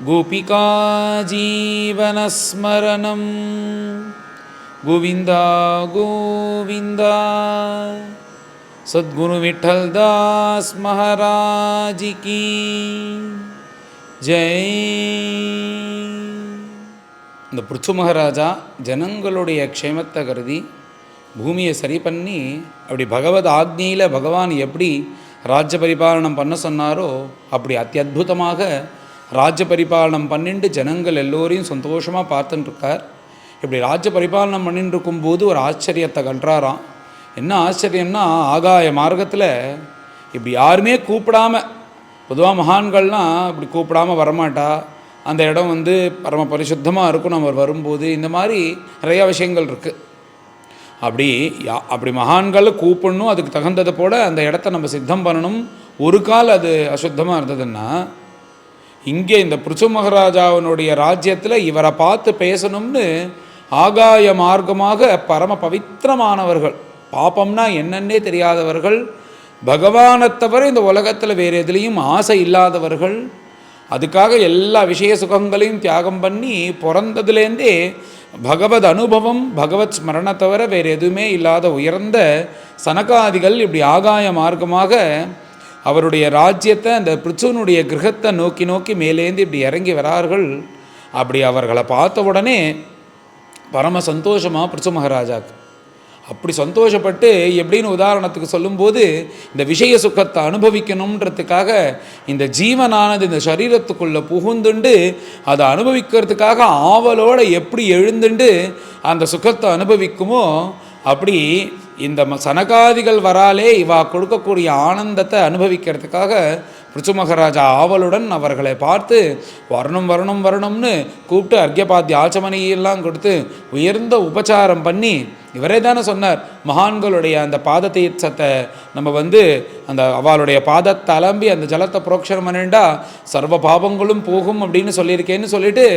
गोपिका जीवनस्मरणं गोविन्दा गोविन्दा। सद्गुरु विठ्ठलदास महाराज की जय। இந்த பிருச்சு மகாராஜா ஜனங்களுடைய க்ஷேமத்தை கருதி பூமியை சரி பண்ணி அப்படி பகவத் ஆக்ஞையில் பகவான் எப்படி ராஜ்ய பரிபாலனம் பண்ண சொன்னாரோ அப்படி அத்தியுதமாக ராஜ்ய பரிபாலனம் பண்ணிட்டு ஜனங்கள் எல்லோரையும் சந்தோஷமாக பார்த்துட்டுருக்கார். இப்படி ராஜ்ய பரிபாலனம் பண்ணிட்டு இருக்கும்போது ஒரு ஆச்சரியத்தை கண்டாராம். என்ன ஆச்சரியம்னா, ஆகாய மார்க்கத்தில் இப்படி யாருமே கூப்பிடாம, பொதுவாக மகான்கள்லாம் இப்படி கூப்பிடாமல் வரமாட்டா, அந்த இடம் பரம பரிசுத்தமாக இருக்கும் நம்ம வரும்போது. இந்த மாதிரி நிறையா விஷயங்கள் இருக்குது. அப்படி மகான்களை கூப்பிடணும், அதுக்கு தகுந்ததை போல அந்த இடத்த நம்ம சித்தம் பண்ணணும். ஒரு கால் அது அசுத்தமாக இருந்ததுன்னா, இங்கே இந்த பிருச்சு மகாராஜாவினுடைய ராஜ்யத்தில் இவரை பார்த்து பேசணும்னு ஆகாய மார்க்கமாக பரம பவித்திரமானவர்கள், பாப்பம்னா என்னன்னே தெரியாதவர்கள், பகவானை தவிர இந்த உலகத்தில் வேறு எதுலேயும் ஆசை இல்லாதவர்கள், அதுக்காக எல்லா விஷய சுகங்களையும் தியாகம் பண்ணி பிறந்ததுலேருந்தே பகவத் அனுபவம் பகவத் ஸ்மரணை தவிர வேறு எதுவுமே இல்லாத உயர்ந்த சனகாதிகள் இப்படி ஆகாய மார்க்கமாக அவருடைய ராஜ்யத்தை அந்த பிருச்சுனுடைய கிரகத்தை நோக்கி நோக்கி மேலேந்து இப்படி இறங்கி வரார்கள். அப்படி அவர்களை பார்த்த உடனே பரம சந்தோஷமாக பிருச்சு மகாராஜாவுக்கு அப்படி சந்தோஷப்பட்டு, எப்படின்னு உதாரணத்துக்கு சொல்லும்போது, இந்த விஷய சுகத்தை அனுபவிக்கணுன்றதுக்காக இந்த ஜீவனானது இந்த சரீரத்துக்குள்ளே புகுந்துண்டு அதை அனுபவிக்கிறதுக்காக ஆவலோடு எப்படி எழுந்துண்டு அந்த சுகத்தை அனுபவிக்குமோ, அப்படி இந்த சனகாதிகள் வராலே இவா கொடுக்கக்கூடிய ஆனந்தத்தை அனுபவிக்கிறதுக்காக பிருச்சு மகாராஜா ஆவலுடன் அவர்களை பார்த்து வரணும் வரணும் வரணும்னு கூப்பிட்டு அர்க்யபாத்திய ஆச்சமனையெல்லாம் கொடுத்து உயர்ந்த உபச்சாரம் பண்ணி, இவரே தானே சொன்னார், மகான்களுடைய அந்த பாத தீர்த்தத்தை நம்ம அந்த அவளுடைய பாதத்தை அலம்பி அந்த ஜலத்தை புரோக்ஷனம் பண்ணிண்டா சர்வ பாபங்களும் போகும் அப்படின்னு சொல்லியிருக்கேன்னு சொல்லிட்டு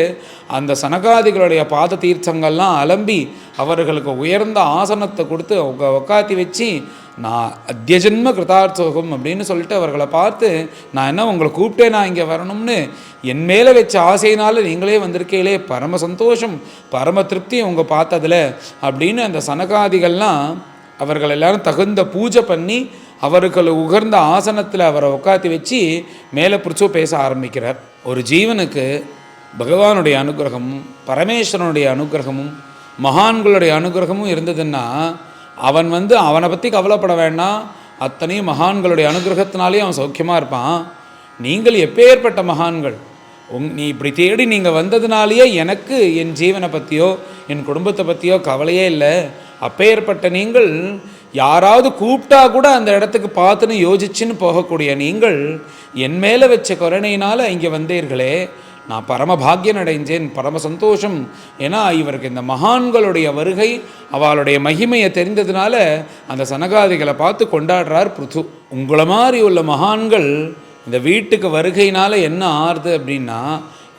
அந்த சனகாதிகளுடைய பாத தீர்த்தங்கள்லாம் அலம்பி அவர்களுக்கு உயர்ந்த ஆசனத்தை கொடுத்து உட்காத்தி வச்சு, நான் அத்தியஜன்ம கிருதார்த்தோகம் அப்படின்னு சொல்லிட்டு அவர்களை பார்த்து, நான் என்ன உங்களை கூப்பிட்டேன், நான் இங்கே வரணும்னு என் மேலே வச்ச ஆசையினால் நீங்களே வந்திருக்கீங்களே, பரம சந்தோஷம் பரம திருப்தி உங்கள் பார்த்ததில் அப்படின்னு அந்த சனகாதிகள்லாம் அவர்கள் எல்லாரும் தகுந்த பூஜை பண்ணி அவர்களை உகர்ந்த ஆசனத்தில் அவரை உட்காத்தி வச்சு மேலே பிடிச்சோ பேச ஆரம்பிக்கிறார். ஒரு ஜீவனுக்கு பகவானுடைய அனுகிரகமும் பரமேஸ்வரனுடைய அனுகிரகமும் மகான்களுடைய அனுகிரகமும் இருந்ததுன்னா அவன் அவனை பற்றி கவலைப்பட வேண்டாம், அத்தனையும் மகான்களுடைய அனுகிரகத்தினாலே அவன் சௌக்கியமாக இருப்பான். நீங்கள் எப்பேற்பட்ட மகான்கள், நீ இப்படி தேடி நீங்கள் வந்ததுனாலேயே எனக்கு என் ஜீவனை பற்றியோ என் குடும்பத்தை பற்றியோ கவலையே இல்லை. அப்பேற்பட்ட நீங்கள் யாராவது கூப்பிட்டா கூட அந்த இடத்துக்கு பார்த்துன்னு யோசிச்சுன்னு போகக்கூடிய நீங்கள் என் மேலே வச்ச கருணையினால் இங்கே வந்தீர்களே, நான் பரம பாக்கியம் அடைஞ்சேன், பரம சந்தோஷம். ஏன்னா இவருக்கு இந்த மகான்களுடைய வருகை அவளுடைய மகிமையை தெரிந்ததுனால அந்த சனகாதிகளை பார்த்து கொண்டாடுறார் பிருத்து. உங்களை மாதிரி உள்ள மகான்கள் இந்த வீட்டுக்கு வருகையினால் என்ன ஆறுது அப்படின்னா,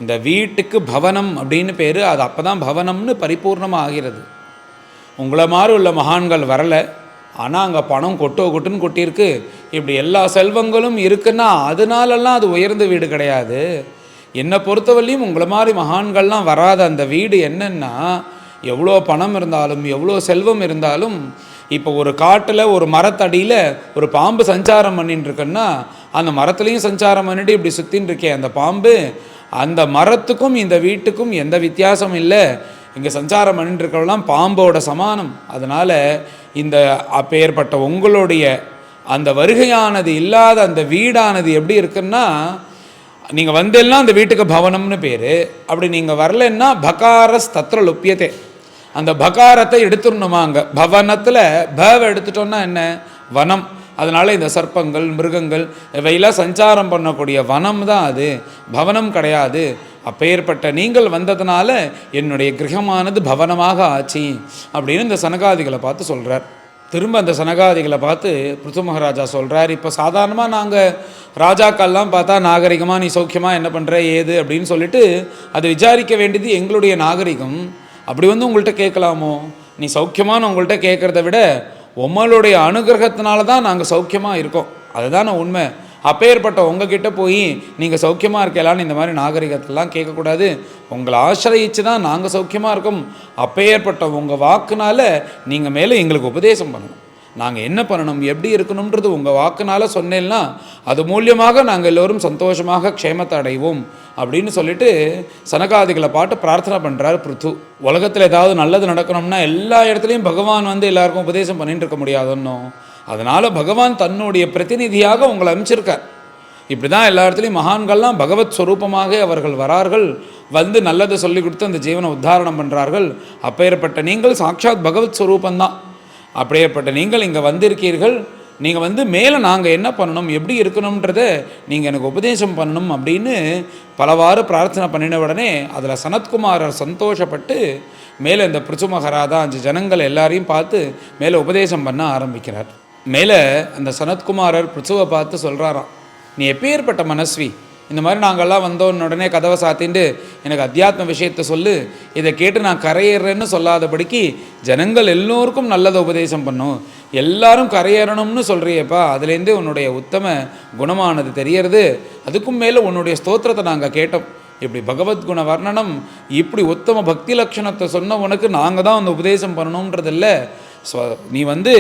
இந்த வீட்டுக்கு பவனம் அப்படின்னு பேர், அது அப்போ தான் பவனம்னு பரிபூர்ணமாக ஆகிறது. உங்களை மாதிரி உள்ள மகான்கள் வரலை, ஆனால் அங்கே பணம் கொட்டுன்னு கொட்டியிருக்கு, இப்படி எல்லா செல்வங்களும் இருக்குன்னா அதனாலெல்லாம் அது உயர்ந்த வீடு கிடையாது. என்னை பொறுத்தவரையும் உங்களை மாதிரி மகான்கள்லாம் வராத அந்த வீடு என்னென்னா, எவ்வளோ பணம் இருந்தாலும் எவ்வளோ செல்வம் இருந்தாலும், இப்போ ஒரு காட்டில் ஒரு மரத்தடியில் ஒரு பாம்பு சஞ்சாரம் பண்ணிட்டு இருக்குன்னா அந்த மரத்துலேயும் சஞ்சாரம் பண்ணிட்டு இப்படி சுற்றின்னு இருக்கேன் அந்த பாம்பு, அந்த மரத்துக்கும் இந்த வீட்டுக்கும் எந்த வித்தியாசம் இல்லை. இங்கே சஞ்சாரம் பண்ணிட்டு இருக்கிறவெல்லாம் பாம்போட சமானம். அதனால் இந்த அப்பேற்பட்ட உங்களுடைய அந்த வருகையானது இல்லாத அந்த வீடானது எப்படி இருக்குன்னா, நீங்கள் வந்தெல்லாம் அந்த வீட்டுக்கு பவனம்னு பேர். அப்படி நீங்கள் வரலன்னா பகாரஸ் தத்திர லுப்பியத்தே, அந்த பகாரத்தை எடுத்துடணுமா. அங்கே பவனத்தில் பவை எடுத்துட்டோன்னா என்ன, வனம். அதனால் இந்த சர்ப்பங்கள் மிருகங்கள் இவையெல்லாம் சஞ்சாரம் பண்ணக்கூடிய வனம் தான் அது, பவனம் கிடையாது. அப்பேற்பட்ட நீங்கள் வந்ததுனால என்னுடைய கிரகமானது பவனமாக ஆச்சு அப்படின்னு இந்த சனகாதிகளை பார்த்து சொல்கிறார். திரும்ப அந்த சனகாதிகளை பார்த்து பிருத்து மகாராஜா சொல்கிறார், இப்போ சாதாரணமாக நாங்கள் ராஜாக்கள்லாம் பார்த்தா நாகரிகமாக நீ சௌக்கியமாக என்ன பண்ணுற ஏது அப்படின்னு சொல்லிட்டு அதை விசாரிக்க வேண்டியது எங்களுடைய நாகரிகம். அப்படி உங்கள்கிட்ட கேட்கலாமோ, நீ சௌக்கியமானு உங்கள்கிட்ட கேட்குறத விட உங்களுடைய அனுகிரகத்தினால தான் நாங்கள் சௌக்கியமாக இருக்கோம், அதுதானே உண்மை. அப்பேற்பட்ட உங்ககிட்ட போய் நீங்கள் சௌக்கியமாக இருக்கலான்னு இந்த மாதிரி நாகரிகத்தெல்லாம் கேட்கக்கூடாது. உங்களை ஆசிரியிச்சு தான் நாங்கள் சௌக்கியமாக இருக்கோம். அப்பேற்பட்ட உங்கள் வாக்குனால் நீங்கள் மேலே எங்களுக்கு உபதேசம் பண்ணணும். நாங்கள் என்ன பண்ணணும், எப்படி இருக்கணுன்றது உங்கள் வாக்குனால் சொன்னேன்னா அது மூலியமாக நாங்கள் எல்லோரும் சந்தோஷமாக க்ஷேமத்தை அடைவோம் அப்படின்னு சொல்லிட்டு சனகாதிகளை பாட்டு பிரார்த்தனை பண்ணுறார் பிருத்து. உலகத்தில் ஏதாவது நல்லது நடக்கணும்னா எல்லா இடத்துலையும் பகவான் வந்து எல்லாருக்கும் உபதேசம் பண்ணிட்டு இருக்க முடியாதுன்னோ, அதனால் பகவான் தன்னுடைய பிரதிநிதியாக உங்களை அமைச்சிருக்கார். இப்படி தான் எல்லா இடத்துலையும் மகான்கள்லாம் பகவத் ஸ்வரூபமாக அவர்கள் வரார்கள், வந்து நல்லதை சொல்லி கொடுத்து அந்த ஜீவனை உத்தாரணம் பண்ணுறார்கள். அப்பேற்பட்ட நீங்கள் சாட்சாத் பகவத் ஸ்வரூபந்தான். அப்படியேப்பட்ட நீங்கள் இங்கே வந்திருக்கீர்கள். நீங்கள் வந்து மேலே நாங்கள் என்ன பண்ணணும், எப்படி இருக்கணுன்றதை நீங்கள் எனக்கு உபதேசம் பண்ணணும் அப்படின்னு பலவாறு பிரார்த்தனை பண்ணின உடனே அதில் சனத்குமாரர் சந்தோஷப்பட்டு மேலே இந்த பிருச்சு மகாராஜா 5 ஜனங்கள் எல்லாரையும் பார்த்து மேலே உபதேசம் பண்ண ஆரம்பிக்கிறார். மேலே அந்த சனத்குமாரர் பிருச்சுவை பார்த்து சொல்கிறாராம், நீ எப்பேற்பட்ட மனஸ்வி, இந்த மாதிரி நாங்கள்லாம் வந்தோன்னு உடனே கதவை சாத்திண்டு எனக்கு அத்தியாத்ம விஷயத்தை சொல்லு, இதை கேட்டு நான் கரையேறேன்னு சொல்லாதபடிக்கு ஜனங்கள் எல்லோருக்கும் நல்லதை உபதேசம் பண்ணும், எல்லாரும் கரையேறணும்னு சொல்கிறியப்பா, அதுலேருந்தே உன்னுடைய உத்தம குணமானது தெரியறது. அதுக்கும் மேலே உன்னுடைய ஸ்தோத்திரத்தை நாங்கள் கேட்டோம். இப்படி பகவத்குண வர்ணனம், இப்படி உத்தம பக்தி லட்சணத்தை சொன்ன உனக்கு நாங்கள் தான் அந்த உபதேசம் பண்ணணுன்றதில்ல. நீ வந்து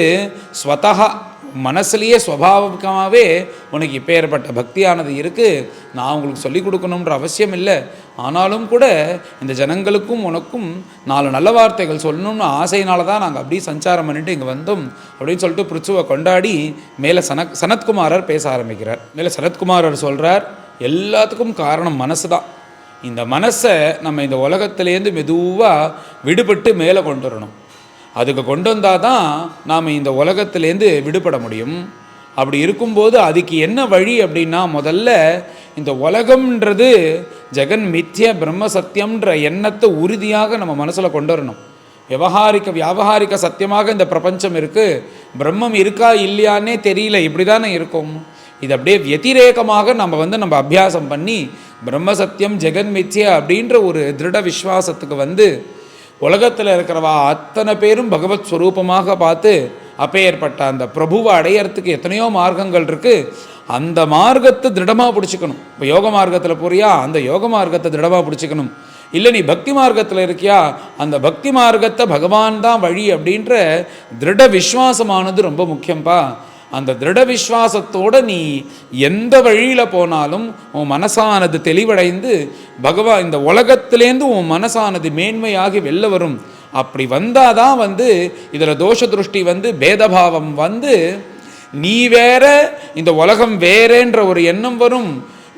ஸ்வதஹா மனசுலேயே ஸ்வபாவமாகவே உனக்கு இப்போ ஏற்பட்ட பக்தியானது இருக்குது. நான் உங்களுக்கு சொல்லிக் கொடுக்கணுன்ற அவசியம் இல்லை. ஆனாலும் கூட இந்த ஜனங்களுக்கும் உனக்கும் 4 நல்ல வார்த்தைகள் சொல்லணும்னு ஆசையினால தான் நாங்கள் அப்படியே சஞ்சாரம் பண்ணிட்டு இங்கே வந்தோம் அப்படின்னு சொல்லிட்டு பிருச்சுவை கொண்டாடி மேலே சனத்குமாரர் பேச ஆரம்பிக்கிறார். மேலே சனத்குமாரர் சொல்கிறார், எல்லாத்துக்கும் காரணம் மனசு தான். இந்த மனசை நம்ம இந்த உலகத்திலேருந்து மெதுவாக விடுபட்டு மேலே கொண்டு வரணும். அதுக்கு கொண்டு வந்தால் தான் நாம் இந்த உலகத்திலேருந்து விடுபட முடியும். அப்படி இருக்கும்போது அதுக்கு என்ன வழி அப்படின்னா, முதல்ல இந்த உலகம்ன்றது ஜெகன் மித்ய பிரம்ம சத்தியம்ன்ற எண்ணத்தை உறுதியாக நம்ம மனசில் கொண்டு வரணும். வியாபகாரிக சத்தியமாக இந்த பிரபஞ்சம் இருக்குது, பிரம்மம் இருக்கா இல்லையானே தெரியல, இப்படி தானே இருக்கும். இது அப்படியே வத்திரேகமாக நம்ம அபியாசம் பண்ணி பிரம்ம சத்தியம் ஜெகன் மித்ய அப்படின்ற ஒரு திருட விஸ்வாசத்துக்கு வந்து உலகத்தில் இருக்கிறவா அத்தனை பேரும் பகவத் ஸ்வரூபமாக பார்த்து அப்பேற்பட்ட அந்த பிரபுவை அடையிறதுக்கு எத்தனையோ மார்க்கங்கள் இருக்குது. அந்த மார்க்கத்தை திருடமாக பிடிச்சிக்கணும். இப்போ யோக மார்க்கத்தில் போறியா, அந்த யோக மார்க்கத்தை திருடமாக பிடிச்சிக்கணும். இல்லை நீ பக்தி மார்க்கத்தில் இருக்கியா, அந்த பக்தி மார்க்கத்தை பகவான் தான் வழி அப்படின்ற திருட விஸ்வாசமானது ரொம்ப முக்கியம்பா. அந்த திருட விஸ்வாசத்தோடு நீ எந்த வழியில் போனாலும் உன் மனசானது தெளிவடைந்து பகவான் இந்த உலகத்திலேருந்து உன் மனசானது மேன்மையாகி வெளில வரும். அப்படி வந்தால் தான் வந்து இதில் தோஷ திருஷ்டி வந்து பேதபாவம் வந்து நீ வேற இந்த உலகம் வேறேன்ற ஒரு எண்ணம் வரும்.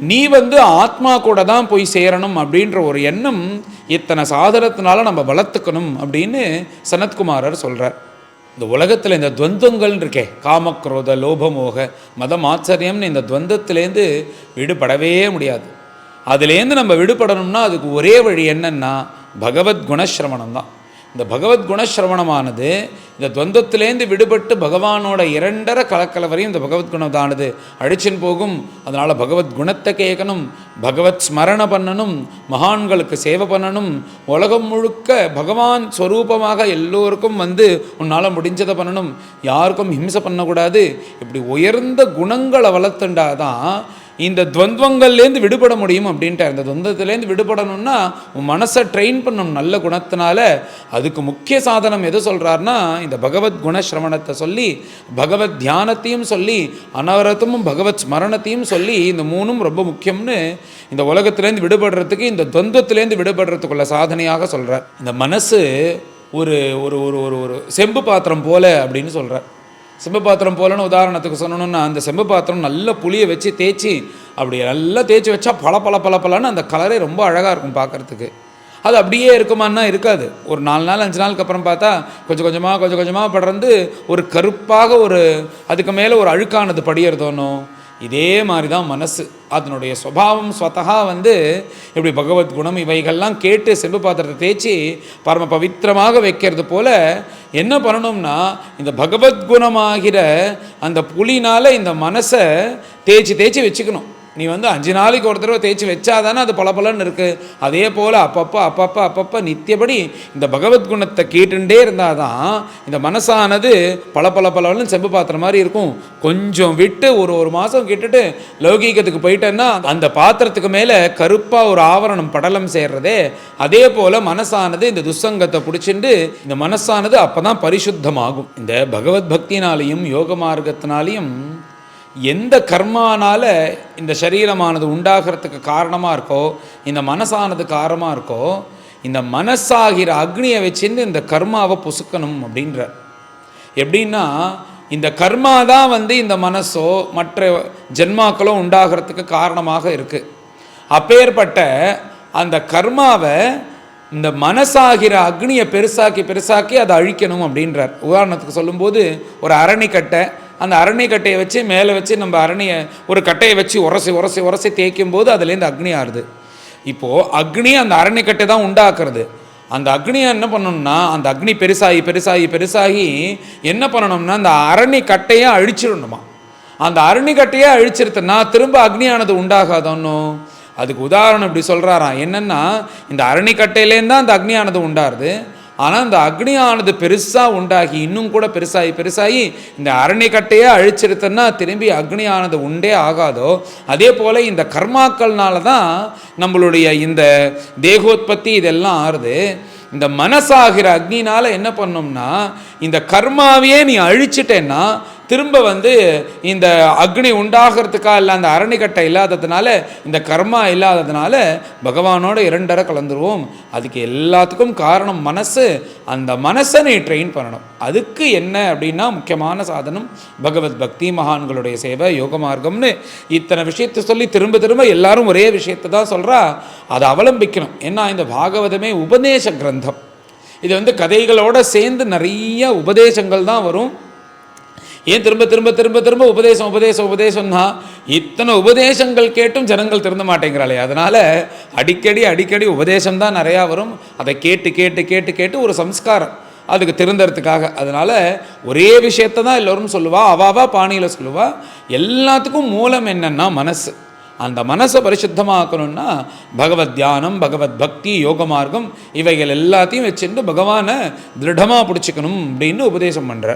நீ வந்து ஆத்மா கூட தான் போய் சேரணும் அப்படின்ற ஒரு எண்ணம் இத்தனை சாதனத்தினால நம்ம வளர்த்துக்கணும் அப்படின்னு சனத்குமாரர் சொல்கிறார். இந்த உலகத்தில் இந்த துவந்தங்கள் இருக்கே, காமக்ரோத லோபமோக மதம் ஆச்சரியம்னு இந்த துவந்தத்துலேருந்து விடுபடவே முடியாது. அதுலேருந்து நம்ம விடுபடணும்னா அதுக்கு ஒரே வழி என்னன்னா பகவத் குணஸ்ரவணம் தான். இந்த பகவத் குணஸ்ரவணமானது இந்த துவந்தத்திலேருந்து விடுபட்டு பகவானோட 2 கலக்கலை வரையும் இந்த பகவத் குணத்தானது அழிச்சின்னு போகும். அதனால் பகவத் குணத்தை கேட்கணும், பகவத் ஸ்மரண பண்ணணும், மகான்களுக்கு சேவை பண்ணணும், உலகம் முழுக்க பகவான் ஸ்வரூபமாக எல்லோருக்கும் வந்து உன்னால் முடிஞ்சதை பண்ணணும், யாருக்கும் ஹிம்சை பண்ணக்கூடாது. இப்படி உயர்ந்த குணங்களை வளர்த்துண்டாதான் இந்த துவந்தங்கள்லேருந்து விடுபட முடியும் அப்படின்ட்டு. அந்த துவந்தத்துலேருந்து விடுபடணும்னா உன் மனசை ட்ரெயின் பண்ணணும் நல்ல குணத்தினால. அதுக்கு முக்கிய சாதனம் எது சொல்கிறாருன்னா இந்த பகவத் குணஸ்ரவணத்தை சொல்லி பகவத் தியானத்தையும் சொல்லி அனவரத்தமும் பகவத் ஸ்மரணத்தையும் சொல்லி இந்த 3ம் ரொம்ப முக்கியம்னு இந்த உலகத்துலேருந்து விடுபடுறதுக்கு இந்த துவந்தத்துலேருந்து விடுபடுறதுக்குள்ள சாதனையாக சொல்கிறார். இந்த மனசு ஒரு ஒரு ஒரு ஒரு செம்பு பாத்திரம் போல அப்படின்னு சொல்கிறார். செம்பு பாத்திரம் போலன்னு உதாரணத்துக்கு சொல்லணும்னா, அந்த செம்பு பாத்திரம் நல்ல புளியை வச்சு தேய்ச்சி அப்படி நல்லா தேய்ச்சி வச்சா பல அந்த கலரே ரொம்ப அழகாக இருக்கும் பார்க்குறதுக்கு. அது அப்படியே இருக்குமான்னா இருக்காது. ஒரு 4 நாள் 5 நாளுக்கு அப்புறம் பார்த்தா கொஞ்சம் கொஞ்சமாக படர்ந்து ஒரு கருப்பாக ஒரு அதுக்கு மேலே ஒரு அழுக்கானது படியறதோனோ. இதே மாதிரி தான் மனசு, அதனுடைய சுபாவம் ஸ்வதகா வந்து இப்படி பகவத் குணம் இவைகள்லாம் கேட்டு செம்பு பாத்திரத்தை தேய்ச்சி பரம பவித்திரமாக வைக்கிறது போல் என்ன பண்ணணும்னா இந்த பகவத்குணமாகிற அந்த புலினால் இந்த மனசை தேய்ச்சி வச்சுக்கணும். நீ வந்து 5 நாளைக்கு ஒரு தடவை தேய்ச்சி வச்சாதானே அது பளபளன்னு இருக்குது. அதே போல் அப்பப்போ நித்தியபடி இந்த பகவத் குணத்தை கேட்டுட்டே இருந்தால் தான் இந்த மனசானது பளபளன்னு செம்பு பாத்திரம் மாதிரி இருக்கும். கொஞ்சம் விட்டு ஒரு மாதம் கேட்டுட்டு லௌகீகத்துக்கு போயிட்டேன்னா அந்த பாத்திரத்துக்கு மேலே கருப்பாக ஒரு ஆவரணம் படலம் சேர்றதே, அதே போல் மனசானது இந்த துசங்கத்தை பிடிச்சிட்டு இந்த மனசானது அப்போ தான் பரிசுத்தமாகும். இந்த பகவத் பக்தினாலையும் யோக மார்க்கத்தினாலையும் எந்த கர்மானால இந்த சரீரமானது உண்டாகிறதுக்கு காரணமாக இருக்கோ, இந்த மனசானது காரணமாக இருக்கோ, இந்த மனசாகிற அக்னியை வச்சுன்னு இந்த கர்மாவை பொசுக்கணும் அப்படின்ற. எப்படின்னா இந்த கர்மா தான் வந்து இந்த மனசோ மற்ற ஜென்மாக்களோ உண்டாகிறதுக்கு காரணமாக இருக்குது. அப்பேற்பட்ட அந்த கர்மாவை இந்த மனசாகிற அக்னியை பெருசாக்கி அதை அழிக்கணும் அப்படின்றார். உதாரணத்துக்கு சொல்லும்போது ஒரு அரணிக்கட்டை, அந்த அரணிக்கட்டையை வச்சு மேலே வச்சு நம்ம அரணியை ஒரு கட்டையை வச்சு உரசி தேய்க்கும் போது அதுலேருந்து அக்னி ஆறுது. இப்போது அக்னி அந்த அரணிக்கட்டை தான் உண்டாக்குறது. அந்த அக்னியை என்ன பண்ணணும்னா அந்த அக்னி பெருசாகி என்ன பண்ணணும்னா அந்த அரணிக்கட்டையை அழிச்சிடணுமா. அந்த அரணிக்கட்டையை அழிச்சிருத்துனா திரும்ப அக்னியானது உண்டாகாதோன்னு. அதுக்கு உதாரணம் இப்படி சொல்கிறாராம். என்னென்னா இந்த அரணிக்கட்டையிலேருந்து தான் அந்த அக்னியானது உண்டாருது. ஆனால் அந்த அக்னியானது பெருசாக உண்டாகி இன்னும் கூட பெருசாகி இந்த அரணிக்கட்டையே அழிச்சிருத்தன்னா திரும்பி அக்னியானது உண்டே ஆகாதோ, அதே போல் இந்த கர்மாக்கள்னால தான் நம்மளுடைய இந்த தேகோத்பத்தி இதெல்லாம் ஆறுது. இந்த மனசாகிற அக்னினால் என்ன பண்ணோம்னா இந்த கர்மாவையே நீ அழிச்சிட்டேன்னா திரும்ப வந்து இந்த அக்னி உண்டாகிறதுக்கா இல்லை அந்த அரணிக்கட்டை இல்லாததுனால இந்த கர்மா இல்லாததுனால பகவானோட இரண்டரை கலந்துருவோம். அதுக்கு எல்லாத்துக்கும் காரணம் மனசு. அந்த மனசை நீ ட்ரெயின் பண்ணணும். அதுக்கு என்ன அப்படின்னா முக்கியமான சாதனம் பகவத் பக்தி, மகான்களுடைய சேவை, யோக மார்க்கம்னு இத்தனை விஷயத்தை சொல்லி திரும்ப எல்லாரும் ஒரே விஷயத்தை தான் சொல்கிறா. அதை அவலம்பிக்கணும். ஏன்னா இந்த பாகவதமே உபதேச கிரந்தம். இது வந்து கதைகளோடு சேர்ந்து நிறைய உபதேசங்கள் தான் வரும். ஏன் திரும்ப உபதேசம்னா இத்தனை உபதேசங்கள் கேட்டும் ஜனங்கள் திருந்த மாட்டேங்கிறாளே. அதனால் அடிக்கடி உபதேசம் தான் நிறையா வரும். அதை கேட்டு ஒரு சம்ஸ்காரம் அதுக்கு திருந்தறதுக்காக. அதனால் ஒரே விஷயத்தை தான் எல்லோரும் சொல்லுவா, அவாவா பாணியில் சொல்லுவா. எல்லாத்துக்கும் மூலம் என்னன்னா மனசு. அந்த மனசை பரிசுத்தமாக்கணும்னா பகவத் தியானம், பகவத் பக்தி, யோக மார்க்கம் இவைகள் எல்லாத்தையும் வச்சுட்டு பகவானை திருடமாக பிடிச்சிக்கணும் அப்படின்னு உபதேசம் பண்ணுற.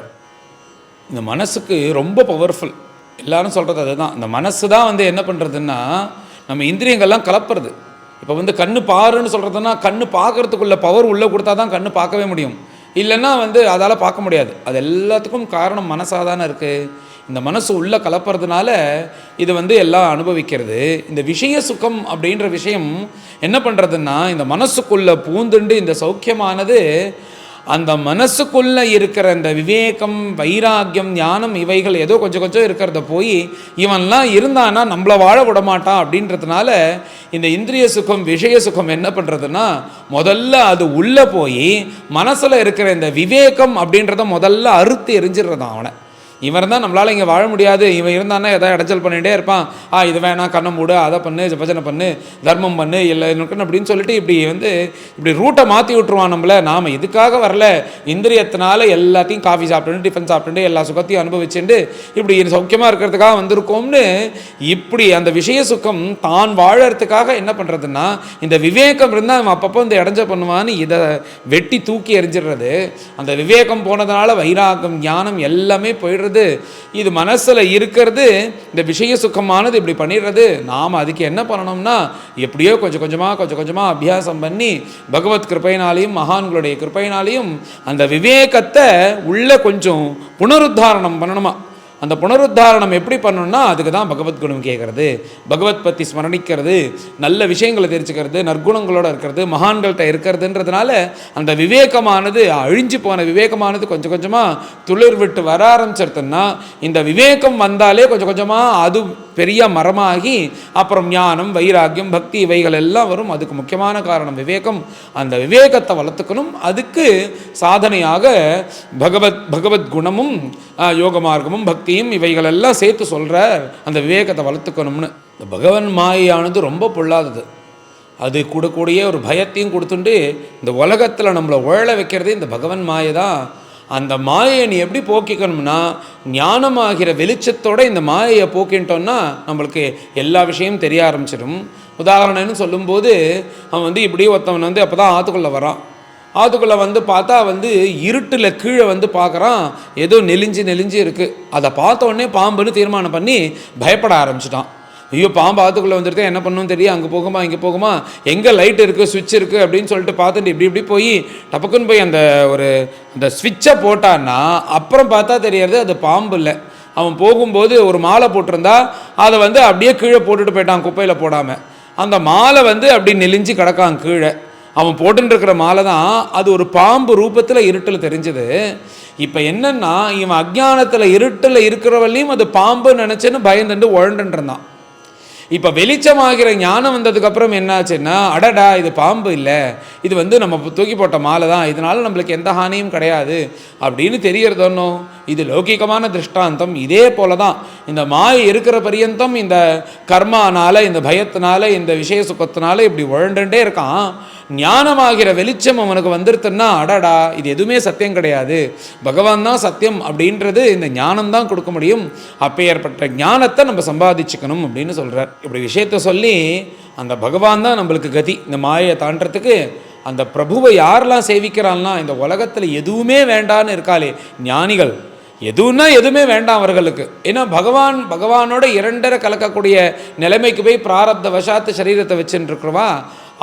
இந்த மனசுக்கு ரொம்ப பவர்ஃபுல். எல்லாரும் சொல்கிறது அதுதான். இந்த மனசு தான் வந்து என்ன பண்ணுறதுன்னா நம்ம இந்திரியங்கள்லாம் கலப்புறது. இப்போ வந்து கண்ணு பாருன்னு சொல்கிறதுனா கண்ணு பார்க்குறதுக்குள்ள பவர் உள்ளே கொடுத்தா தான் கண்ணு பார்க்கவே முடியும். இல்லைன்னா வந்து அதால் பார்க்க முடியாது. அது எல்லாத்துக்கும் காரணம் மனசாக தானே இருக்குது. இந்த மனசு உள்ளே கலப்புறதுனால இது வந்து எல்லாம் அனுபவிக்கிறது. இந்த விஷய சுகம் அப்படின்ற விஷயம் என்ன பண்ணுறதுன்னா இந்த மனசுக்குள்ளே பூந்துண்டு இந்த சௌக்கியமானது அந்த மனசுக்குள்ளே இருக்கிற இந்த விவேகம், வைராக்கியம், ஞானம் இவைகள் ஏதோ கொஞ்சம் இருக்கிறத போய் இவன்லாம் இருந்தானா நம்மளை வாழ விட மாட்டான் அப்படின்றதுனால இந்த இந்திரிய சுகம், விஷய சுகம் என்ன பண்ணுறதுன்னா முதல்ல அது உள்ளே போய் மனசில் இருக்கிற இந்த விவேகம் அப்படின்றத முதல்ல அறுத்து எரிஞ்சிடுறதான் அவனை. இவன் தான் நம்மளால் இங்கே வாழ முடியாது, இவன் இருந்தானா எதாவது இடைஞ்சல் பண்ணிகிட்டே இருப்பான். இது வேணாம், கண்ணை மூடு, அதை பண்ணு, பஜனை பண்ணு, தர்மம் பண்ணு, இல்லை அப்படின்னு சொல்லிட்டு இப்படி ரூட்டை மாற்றி விட்டுருவான் நம்மளை. நாம் இதுக்காக வரல, இந்திரியத்தினால எல்லாத்தையும் காஃபி சாப்பிட்டு, டிஃபன் சாப்பிட்டு, எல்லா சுகத்தையும் அனுபவிச்சுட்டு இப்படி சௌக்கியமாக இருக்கிறதுக்காக வந்திருக்கோம்னு இப்படி அந்த விஷய சுகம் தான் வாழறதுக்காக என்ன பண்ணுறதுன்னா இந்த விவேகம் இருந்தால் அவன் அப்பப்போ இந்த இடைஞ்சல் பண்ணுவான்னு இதை வெட்டி தூக்கி எறிஞ்சிடுறது. அந்த விவேகம் போனதுனால வைராகம், ஞானம் எல்லாமே போயிடுறது. இது மனசில் இருக்கிறது இந்த விஷய சுகமானது இப்படி பண்ணிடுறது. நாம் அதுக்கு என்ன பண்ணணும்னா எப்படியோ கொஞ்சம் கொஞ்சமாக அபியாசம் பண்ணி பகவத் கிருபையினாலையும் மகான்களுடைய கிருபையினாலையும் அந்த விவேகத்தை உள்ள கொஞ்சம் புனருத்தாரணம் பண்ணணுமா. அந்த புனருத்தாரணம் எப்படி பண்ணணும்னா அதுக்கு தான் பகவத்குணம் கேட்கறது, பகவத் பற்றி ஸ்மரணிக்கிறது, நல்ல விஷயங்களை தெரிஞ்சுக்கிறது, நற்குணங்களோடு இருக்கிறது, மகான்கள்கிட்ட இருக்கிறதுன்றதுனால அந்த விவேகமானது அழிஞ்சு போன விவேகமானது கொஞ்சம் கொஞ்சமாக துளிர் விட்டு வர ஆரம்பிச்சிருதுன்னா இந்த விவேகம் வந்தாலே கொஞ்சம் கொஞ்சமாக அது பெரிய மரமாகி அப்புறம் ஞானம், வைராக்கியம், பக்தி இவைகள் எல்லாம் வரும். அதுக்கு முக்கியமான காரணம் விவேகம். அந்த விவேகத்தை வளர்த்துக்கணும். அதுக்கு சாதனையாக பகவத் குணமும் யோக மார்க்கமும் பக்தியும் இவைகளெல்லாம் சேர்த்து சொல்கிறார். அந்த விவேகத்தை வளர்த்துக்கணும்னு. இந்த பகவன் மாயானது ரொம்ப பொல்லாதது. அது கூடக்கூடிய ஒரு பயத்தையும் கொடுத்துட்டு இந்த உலகத்தில் நம்மளை உழல வைக்கிறது இந்த பகவன் மாயை தான். அந்த மாயையை நீ எப்படி போக்கிக்கணும்னா ஞானமாகிற வெளிச்சத்தோட இந்த மாயையை போக்கிட்டோன்னா நம்மளுக்கு எல்லா விஷயமும் தெரிய ஆரம்பிச்சிடும். உதாரணம்னு சொல்லும்போது அவன் இப்படி ஒருத்தவன் அப்போ தான் ஆற்றுக்குள்ளே வரான். ஆற்றுக்குள்ளே பார்த்தா இருட்டில் கீழே பார்க்குறான், ஏதோ நெலிஞ்சு இருக்குது. அதை பார்த்த உடனே பாம்புன்னு தீர்மானம் பண்ணி பயப்பட ஆரம்பிச்சிட்டான். ஐயோ பாம்பு ஆற்றுக்குள்ளே வந்துட்டு என்ன பண்ணணும்னு தெரியும், அங்கே போகுமா இங்கே போகுமா, எங்கே லைட் இருக்குது சுவிட்ச் இருக்குது அப்படின்னு சொல்லிட்டு பார்த்துட்டு இப்படி போய் டப்புக்குன்னு போய் அந்த ஸ்விட்சை போட்டான்னா அப்புறம் பார்த்தா தெரியறது அது பாம்பு இல்லை. அவன் போகும்போது ஒரு மாலை போட்டிருந்தா அதை அப்படியே கீழே போட்டுட்டு போயிட்டான், குப்பையில் போடாமல். அந்த மாலை அப்படி நெலிஞ்சு கிடக்கான் கீழே. அவன் போட்டுருக்கிற மாலை தான் அது ஒரு பாம்பு ரூபத்தில் இருட்டில் தெரிஞ்சது. இப்போ என்னன்னா இவன் அஜ்ஞானத்தில் இருட்டில் இருக்கிறவள்லையும் அது பாம்பு நினச்சேன்னு பயந்துட்டு உழண்டுன்றான். இப்போ வெளிச்சமாகிற ஞானம் வந்ததுக்கப்புறம் என்னாச்சுன்னா, அடடா இது பாம்பு இல்லை, இது நம்ம தூக்கி போட்ட மாலை தான், இதனால் நம்மளுக்கு எந்த ஹானியும் கிடையாது அப்படின்னு தெரியறதோன்னோ. இது லௌகிகமான திருஷ்டாந்தம். இதே போல தான் இந்த மாயை இருக்கிற பரியந்தம் இந்த கர்மானால, இந்த பயத்தினால, இந்த விஷய சுகத்தினால இப்படி உழண்டுட்டே இருக்கான். ஞானமாகிற வெளிச்சம் அவனுக்கு வந்துருத்துன்னா, அடடா இது எதுவுமே சத்தியம் கிடையாது, பகவான் தான் சத்தியம் அப்படின்றது இந்த ஞானம் தான் கொடுக்க முடியும். அப்பேற்பட்ட ஞானத்தை நம்ம சம்பாதிச்சுக்கணும் அப்படின்னு சொல்கிறார். இப்படி விஷயத்த சொல்லி அந்த பகவான் தான் நம்மளுக்கு கதி. இந்த மாயை தாண்டறதுக்கு அந்த பிரபுவை யாரெல்லாம் சேவிக்கிறான்னா, இந்த உலகத்தில் எதுவுமே வேண்டான்னு இருக்காளே ஞானிகள், எதுவுமே வேண்டாம் அவர்களுக்கு. ஏன்னா பகவானோட இரண்டரை கலக்கக்கூடிய நிலைமைக்கு போய் பிராரப்த வசாத்து சரீரத்தை வச்சுட்டு இருக்கிறவா,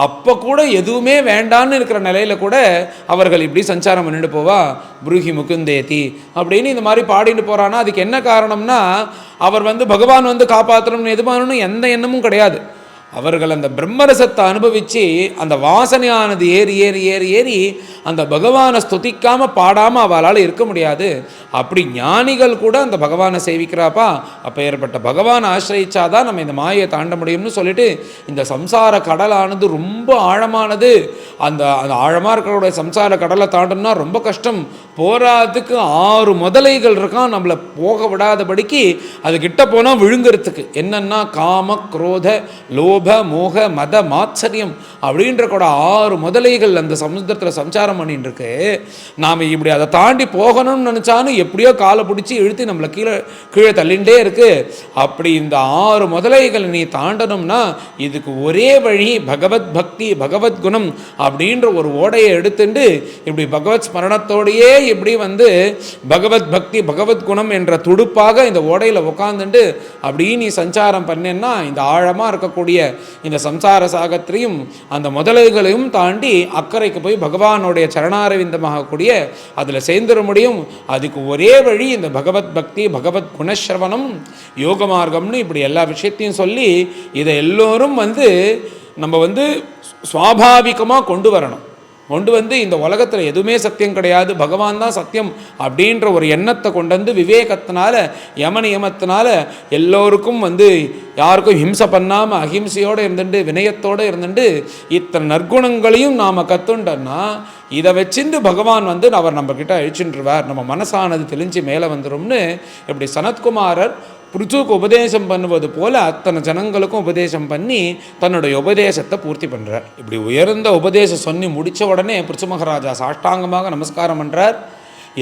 அப்போ கூட எதுவுமே வேண்டான்னு இருக்கிற நிலையில் கூட அவர்கள் இப்படி சஞ்சாரம் பண்ணிட்டு போவா. புருஹி முகுந்தேதி அப்படின்னு இந்த மாதிரி பாடிட்டு போகிறான்னா அதுக்கு என்ன காரணம்னா, அவர் பகவான் காப்பாற்றணும்னு எதுவானு எந்த எண்ணமும் கிடையாது. அவர்கள் அந்த பிரம்மரசத்தை அனுபவித்து அந்த வாசனையானது ஏறி ஏறி ஏறி ஏறி அந்த பகவானை ஸ்துதிக்காமல் பாடாமல் அவளால் இருக்க முடியாது. அப்படி ஞானிகள் கூட அந்த பகவானை சேவிக்கிறாப்பா. அப்போ ஏற்பட்ட பகவானை ஆசிரியிச்சாதான் நம்ம இந்த மாயை தாண்ட முடியும்னு சொல்லிட்டு, இந்த சம்சார கடலானது ரொம்ப ஆழமானது. அந்த ஆழமாக இருக்கிற சம்சார கடலை தாண்டணும்னா ரொம்ப கஷ்டம். போராதுக்கு 6 முதலைகள் இருக்கான் நம்மளை போக விடாதபடிக்கு. அது கிட்ட போனால் விழுங்கிறதுக்கு என்னன்னா காம குரோத லோப மோக மத மாத்சரியம் அப்படின்ற கூட 6 முதலைகள் அந்த சமுத்திரத்தில் சஞ்சாரம் பண்ணிட்டு இருக்கு. நாம் இப்படி அதை தாண்டி போகணும்னு நினச்சாலும் எப்படியோ காலை பிடிச்சி இழுத்து நம்மளை கீழே தள்ளிகிட்டே இருக்கு. அப்படி இந்த 6 முதலைகள் நீ தாண்டணும்னா இதுக்கு ஒரே வழி பகவத் பக்தி, பகவத் குணம் அப்படின்ற ஒரு ஓடையை எடுத்துட்டு இப்படி பகவத் ஸ்மரணத்தோடையே இப்படி பகவத் பக்தி பகவத் குணம் என்ற துடுப்பாக இந்த ஓடையில் உட்காந்துட்டு அப்படி நீ சஞ்சாரம் பண்ணேன்னா இந்த ஆழமாக இருக்கக்கூடிய இந்த சம்சார சாகத்திலையும் அந்த முதலைகளையும் தாண்டி அக்கறைக்கு போய் பகவானுடைய சரணாரவிந்தமாகக்கூடிய அதில் சேர்ந்துட முடியும். அதுக்கு ஒரே வழி இந்த பகவத் பக்தி, பகவத் குணஸ்ரவணம், யோக மார்க்கம்னு இப்படி எல்லா விஷயத்தையும் சொல்லி இதை எல்லோரும் நம்ம சுவாபாவிகமாக கொண்டு வரணும். இந்த உலகத்தில் எதுவுமே சத்தியம் கிடையாது, பகவான் தான் சத்தியம் அப்படின்ற ஒரு எண்ணத்தை கொண்டு விவேகத்தினால யமனியமத்தினால எல்லோருக்கும் யாருக்கும் ஹிம்சை பண்ணாமல் அஹிம்சையோடு இருந்துட்டு வினயத்தோடு இருந்துட்டு இத்தனை நற்குணங்களையும் நாம் கற்றுண்டோன்னா இதை வச்சுட்டு பகவான் அவர் நம்மக்கிட்ட அழிச்சுட்டுருவார். நம்ம மனசானது தெளிஞ்சு மேலே வந்துடும்னு இப்படி சனத்குமாரர் பிருச்சுக்கு உபதேசம் பண்ணுவது போல அத்தனை ஜனங்களுக்கும் உபதேசம் பண்ணி தன்னுடைய உபதேசத்தை பூர்த்தி பண்ணுறார். இப்படி உயர்ந்த உபதேசம் சொல்லி முடித்த உடனே பிருச்சு மகாராஜா சாஷ்டாங்கமாக நமஸ்காரம் பண்ணுறார்.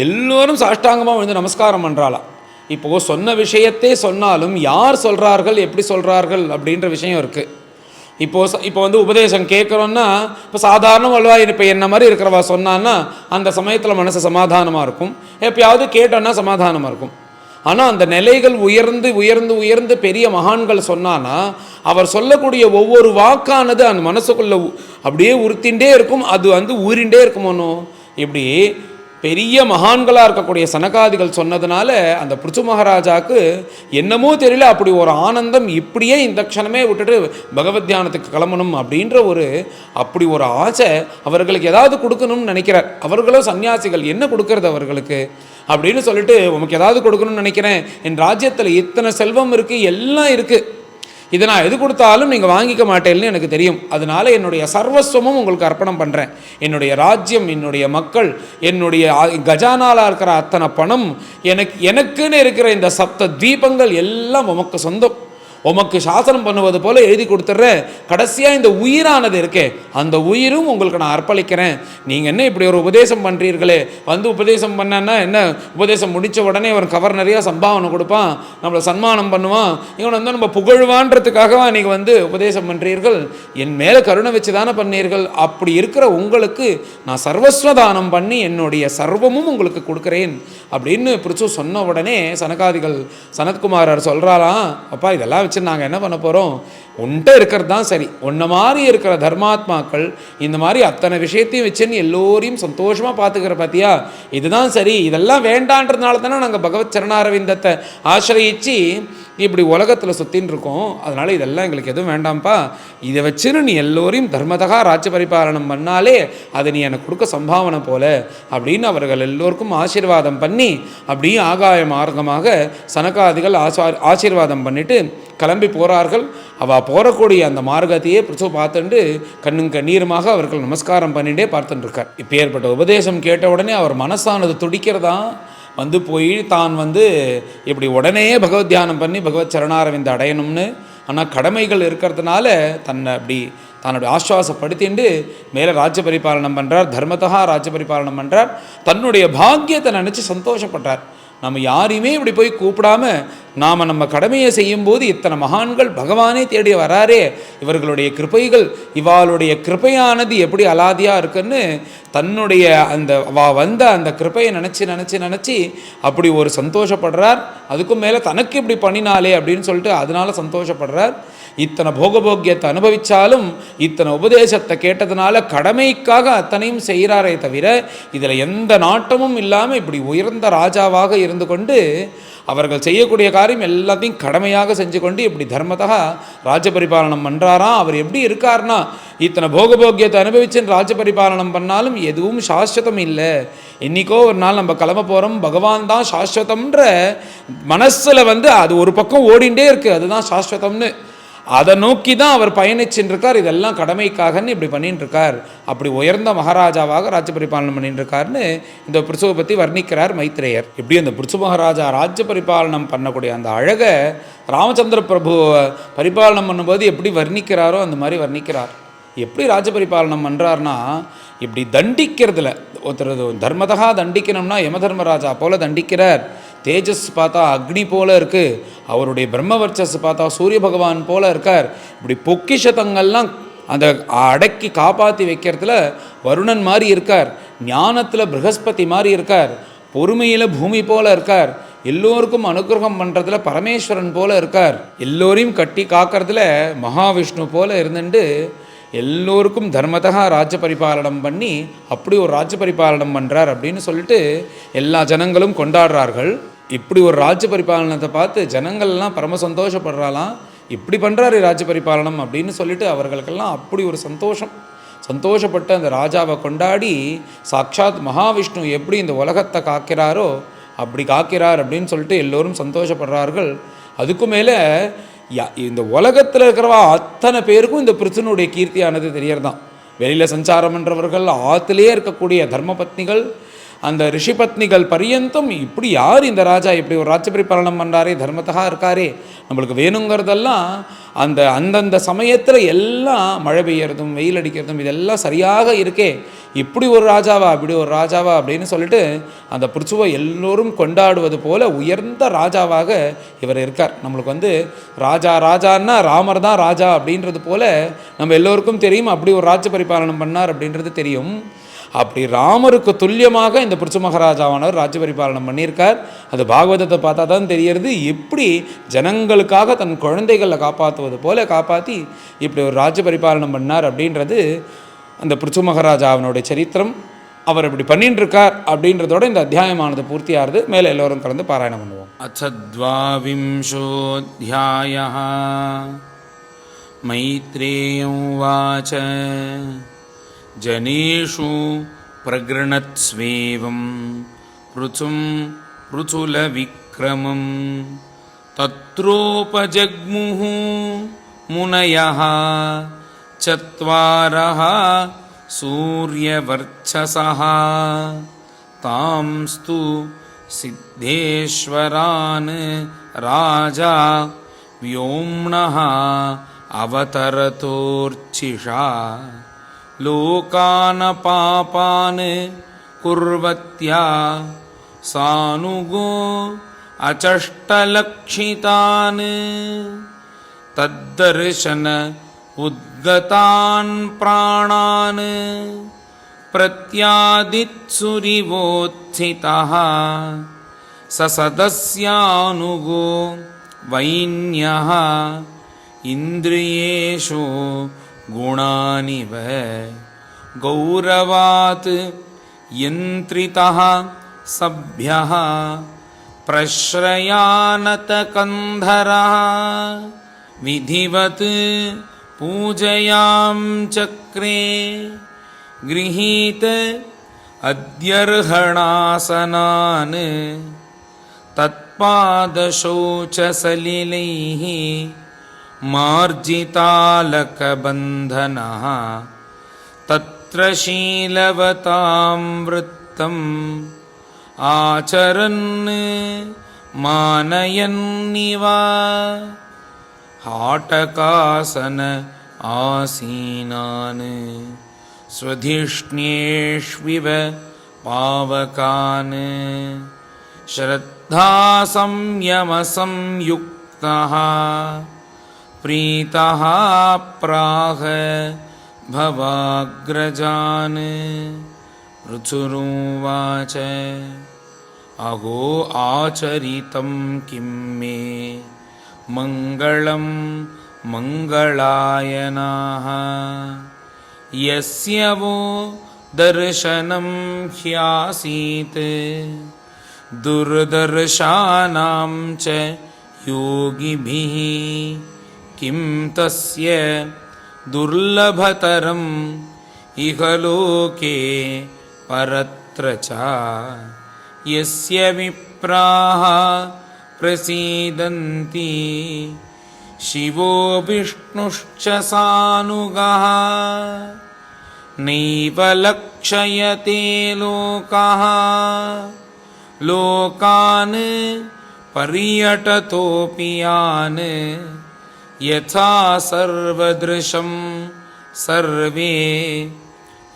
எல்லோரும் சாஷ்டாங்கமாக நமஸ்காரம் பண்ணுறாளாம். இப்போது சொன்ன விஷயத்தே சொன்னாலும் யார் சொல்கிறார்கள், எப்படி சொல்கிறார்கள் அப்படின்ற விஷயம் இருக்குது. இப்போ உபதேசம் கேட்குறோன்னா இப்போ சாதாரண வல்வா இப்போ என்ன மாதிரி இருக்கிறவா சொன்னான்னா அந்த சமயத்தில் மனசு சமாதானமாக இருக்கும், எப்பயாவது கேட்டோன்னா சமாதானமாக இருக்கும். ஆனால் அந்த நிலைகள் உயர்ந்து உயர்ந்து உயர்ந்து பெரிய மகான்கள் சொன்னான்னா அவர் சொல்லக்கூடிய ஒவ்வொரு வாக்கானது அந்த மனசுக்குள்ளே அப்படியே உறுத்தின்றே இருக்கும், அது ஊறிண்டே இருக்குமோனோ. இப்படி பெரிய மகான்களாக இருக்கக்கூடிய சனகாதிகள் சொன்னதுனால அந்த பிருச்சு மகாராஜாவுக்கு என்னமோ தெரியல, அப்படி ஒரு ஆனந்தம், இப்படியே இந்த க்ஷணமே விட்டுட்டு பகவத் தியானத்துக்கு கிளம்பணும் அப்படின்ற அப்படி ஒரு ஆசை அவர்களுக்கு ஏதாவது கொடுக்கணும்னு நினைக்கிறார். அவர்களும் சன்னியாசிகள், என்ன கொடுக்கறது அவர்களுக்கு அப்படின்னு சொல்லிட்டு, உனக்கு ஏதாவது கொடுக்கணும்னு நினைக்கிறேன், என் ராஜ்யத்தில் இத்தனை செல்வம் இருக்குது, எல்லாம் இருக்குது, இதை நான் எது கொடுத்தாலும் நீங்கள் வாங்கிக்க மாட்டேன்னு எனக்கு தெரியும், அதனால என்னுடைய சர்வஸ்வமும் உங்களுக்கு அர்ப்பணம் பண்ணுறேன். என்னுடைய ராஜ்யம், என்னுடைய மக்கள், என்னுடைய கஜானாலாக இருக்கிற அத்தனை பணம், எனக்குன்னு இருக்கிற இந்த 7 தீபங்கள் எல்லாம் உமக்கு சொந்தம். உமக்கு சாசனம் பண்ணுவது போல எழுதி கொடுத்துட்றேன். கடைசியாக இந்த உயிரானது இருக்கே, அந்த உயிரும் உங்களுக்கு நான் அர்ப்பணிக்கிறேன். நீங்கள் என்ன இப்படி ஒரு உபதேசம் பண்ணுறீர்களே, வந்து உபதேசம் பண்ணன்னா என்ன, உபதேசம் முடித்த உடனே அவன் கவர் நிறையா சம்பாவனை கொடுப்பான், நம்மளை சன்மானம் பண்ணுவான், இவன் வந்து நம்ம புகழ்வான்றதுக்காகவா நீங்கள் வந்து உபதேசம் பண்ணுறீர்கள்? என் மேலே கருணை வச்சு தானே பண்ணீர்கள். அப்படி இருக்கிற உங்களுக்கு நான் சர்வஸ்வதானம் பண்ணி என்னுடைய சர்வமும் உங்களுக்கு கொடுக்குறேன் அப்படின்னு பிரிச்சு சொன்ன உடனே சனகாதிகள் சனத்குமாரர் சொல்கிறாராம், அப்பா இதெல்லாம் வச்சு நாங்கள் என்ன பண்ண போகிறோம், உன்ட்ட இருக்கிறது தான் சரி. உன்ன மாதிரி இருக்கிற தர்மாத்மாக்கள் இந்த மாதிரி அத்தனை விஷயத்தையும் வச்சுன்னு எல்லோரையும் சந்தோஷமாக பார்த்துக்கிற பார்த்தியா, இதுதான் சரி. இதெல்லாம் வேண்டான்றதுனால தானே நாங்கள் பகவத் சரணாரவிந்தத்தை ஆசிரியிச்சு இப்படி உலகத்தில் சுற்றின்னு இருக்கோம். அதனால் இதெல்லாம் எங்களுக்கு எதுவும் வேண்டாம்ப்பா, இதை வச்சுன்னு நீ எல்லோரையும் தர்மதகா ராஜ்ய பரிபாலனம் பண்ணாலே அதை நீ எனக்கு கொடுக்க சம்பாவனை போல அப்படின்னு அவர்கள் எல்லோருக்கும் ஆசீர்வாதம் பண்ணி அப்படியே ஆகாய மார்க்கமாக சனகாதிகள் ஆசீர்வாதம் பண்ணிட்டு கிளம்பி போகிறார்கள். அவள் போகக்கூடிய அந்த மார்க்கத்தையே பிரிச்சு பார்த்துட்டு கண்ணும் கண்ணீருமாக அவர்கள் நமஸ்காரம் பண்ணிகிட்டே பார்த்துட்டு இருக்கார். இப்போ ஏற்பட்ட உபதேசம் கேட்ட உடனே அவர் மனசானது துடிக்கிறதா வந்து போய் தான் வந்து இப்படி உடனே பகவத் தியானம் பண்ணி பகவத் சரணாரவிந்த அடையணும்னு, ஆனால் கடமைகள் இருக்கிறதுனால தன்னை அப்படி தன்னுடைய ஆஸ்வாசப்படுத்திண்டு மேலே ராஜ்ய பரிபாலனம் பண்ணுறார், தர்மத்தகா ராஜ்ய பரிபாலனம் பண்ணுறார். தன்னுடைய பாக்கியத்தை நினச்சி சந்தோஷப்படுறார். நம்ம யாரையுமே இப்படி போய் கூப்பிடாம நாம் நம்ம கடமையை செய்யும்போது இத்தனை மகான்கள் பகவானே தேடி வராரே, இவர்களுடைய கிருபைகள், இவாளுடைய கிருபையானது எப்படி அலாதியாக இருக்குன்னு தன்னுடைய அந்த வந்த அந்த கிருபையை நினச்சி அப்படி ஒரு சந்தோஷப்படுறார். அதுக்கும் மேலே தனக்கு இப்படி பண்ணினாலே அப்படின்னு சொல்லிட்டு அதனால சந்தோஷப்படுறார். இத்தனை போகபோக்கியத்தை அனுபவித்தாலும் இத்தனை உபதேசத்தை கேட்டதுனால கடமைக்காக அத்தனையும் செய்கிறாரே தவிர இதில் எந்த நாட்டமும் இல்லாமல் இப்படி உயர்ந்த ராஜாவாக இருந்து கொண்டு அவர்கள் செய்யக்கூடிய காரியம் எல்லாத்தையும் கடமையாக செஞ்சு கொண்டு இப்படி தர்மத்தகா ராஜ்ய பரிபாலனம் பண்ணுறாராம். அவர் எப்படி இருக்கார்னா, இத்தனை போகபோக்கியத்தை அனுபவிச்சு ராஜ்ய பரிபாலனம் பண்ணாலும் எதுவும் சாஸ்வதம் இல்லை. என்றைக்கோ ஒரு நாள் நம்ம கிளம்ப போகிறோம், பகவான் தான் சாஸ்வதம்ன்ற மனசில் வந்து அது ஒரு பக்கம் ஓடிண்டே இருக்குது, அதுதான் சாஸ்வதம்னு. அதை நோக்கி தான் அவர் பயணிச்சுருக்கார். இதெல்லாம் கடமைக்காகன்னு இப்படி பண்ணிட்டு இருக்கார். அப்படி உயர்ந்த மகாராஜாவாக ராஜ்ய பரிபாலனம் பண்ணிட்டு இருக்காருன்னு இந்த பிருசுவை பற்றி வர்ணிக்கிறார் மைத்ரேயர். இப்படி அந்த பிருசு மகாராஜா ராஜ்ய பரிபாலனம் பண்ணக்கூடிய அந்த அழகை ராமச்சந்திர பிரபு பரிபாலனம் பண்ணும்போது எப்படி வர்ணிக்கிறாரோ அந்த மாதிரி வர்ணிக்கிறார். எப்படி ராஜ்ய பரிபாலனம் பண்ணுறாருனா, இப்படி தண்டிக்கிறதுல ஒருத்தர் தர்மதகா தண்டிக்கணும்னா யமதர்மராஜா போல தண்டிக்கிறார். தேஜஸ் பார்த்தா அக்னி போல இருக்குது, அவருடைய பிரம்மவர்ச்சஸ் பார்த்தா சூரிய பகவான் போல இருக்கார். இப்படி பொக்கிஷத்தங்கள்லாம் அந்த அடக்கி காப்பாற்றி வைக்கிறதுல வருணன் மாதிரி இருக்கார், ஞானத்தில் ப்ரகஸ்பதி மாதிரி இருக்கார், பொறுமையில் பூமி போல இருக்கார், எல்லோருக்கும் அனுகிரகம் பண்ணுறதுல பரமேஸ்வரன் போல இருக்கார், எல்லோரையும் கட்டி காக்கிறதுல மகாவிஷ்ணு போல இருந்துட்டு எல்லோருக்கும் தர்மத்தகா ராஜ்ய பரிபாலனம் பண்ணி அப்படி ஒரு ராஜ்ய பரிபாலனம் பண்ணுறார் அப்படின்னு சொல்லிட்டு எல்லா ஜனங்களும் கொண்டாடுறார்கள். இப்படி ஒரு ராஜ்ய பரிபாலனத்தை பார்த்து ஜனங்கள்லாம் பரம சந்தோஷப்படுறாலாம். இப்படி பண்ணுறாரு ராஜ்ய பரிபாலனம் அப்படின்னு சொல்லிட்டு அவர்களுக்கெல்லாம் அப்படி ஒரு சந்தோஷப்பட்டு அந்த ராஜாவை கொண்டாடி சாக்ஷாத் மகாவிஷ்ணு எப்படி இந்த உலகத்தை காக்கிறாரோ அப்படி காக்கிறார் அப்படின்னு சொல்லிட்டு எல்லோரும் சந்தோஷப்படுறார்கள். அதுக்கு மேலே இந்த உலகத்தில் இருக்கிறவா அத்தனை பேருக்கும் இந்த பிருத்தினுடைய கீர்த்தியானது தெரியறதான். வெளியில் சஞ்சாரம் பண்ணுறவர்கள், ஆற்றுலேயே இருக்கக்கூடிய தர்மபத்னிகள், அந்த ரிஷிபத்னிகள் பரியந்தம் இப்படி யார் இந்த ராஜா இப்படி ஒரு ராஜ்ய பரிபாலனம் பண்ணுறாரே, தர்மத்தகா இருக்காரே, நம்மளுக்கு வேணுங்கிறதெல்லாம் அந்த அந்தந்த சமயத்தில் எல்லாம் மழை பெய்யறதும் வெயில் அடிக்கிறதும் இதெல்லாம் சரியாக இருக்கே, இப்படி ஒரு ராஜாவா இப்படி ஒரு ராஜாவா அப்படின்னு சொல்லிட்டு அந்த பிருச்சுவை எல்லோரும் கொண்டாடுவது போல உயர்ந்த ராஜாவாக இவர் இருக்கார். நம்மளுக்கு வந்து ராஜான்னா ராமர் தான் ராஜா அப்படின்றது போல நம்ம எல்லோருக்கும் தெரியும். அப்படி ஒரு ராஜ்ய பரிபாலனம் பண்ணார் அப்படின்றது தெரியும். அப்படி ராமருக்கு துல்லியமாக இந்த பிருச்சு மகாராஜாவானவர் ராஜ்ய பரிபாலனம் பண்ணியிருக்கார். அது பாகவதத்தை பார்த்தா தான் தெரியறது. எப்படி ஜனங்களுக்காக தன் குழந்தைகளை காப்பாற்றுவது போல காப்பாற்றி இப்படி ஒரு ராஜ்ய பரிபாலனம் பண்ணார் அப்படின்றது அந்த பிருச்சு மகாராஜாவினுடைய சரித்திரம். அவர் இப்படி பண்ணிட்டு இருக்கார் அப்படின்றதோட இந்த அத்தியாயமானது பூர்த்தியாகிறது. மேலே எல்லோரும் கலந்து பாராயணம் பண்ணுவோம். அத்வாவிம்சோऽध्यायः மைத்ரேயம் வாச ஜனேஷு பிரகிருணத்ஸ்வேவம் ருச்சும் ருச்சுலவிக்ரமம் தத்ரோபஜக்முஹு முனயः சத்வாரः சூர்யவர்ச்சசः தாம்ஸ்து சித்தேஸ்வரான் ராஜா व्योम्नः अवतरतोर्चिषा लोकान् पापान् कुर्वत्या सानुगो अचष्टलक्षितान् तद्दर्शन उद्गतान् प्राणान् प्रत्यादित्सुरिवोत्थितः ससदस्यानुगो वैन्यः इन्द्रियेषु गुणानिव गौरवात् यन्त्रितः सभ्यः प्रश्रयानतकन्धरः विधिवत् पूजयां चक्रे गृहीत अद्यर्हणासनान् तत्पादशौचसलिलैः मार्जितालकबन्धनः तत्र शीलवतां वृत्तम् आचरन् मानयन्निव हाटकासन आसीनान् स्वधिष्ण्येष्विव पावकान् श्रद्धासंयमसंयुक्तः प्रीतः प्राह भवाग्रजान् पृथुरुवाच अहो आचरितं किं मे मङ्गलं मङ्गलायनाः यस्य वो दर्शनं ह्यासीत् दुर्दर्शानां च योगिभिः किं तस्य दुर्लभतरम् इह लोके परत्र च यस्य विप्राः प्रसीदन्ति शिवो विष्णुश्च सानुगः नैव लक्षयते लोकः लोकान् पर्यटतोऽपि यान् यथा सर्वदृशं सर्वे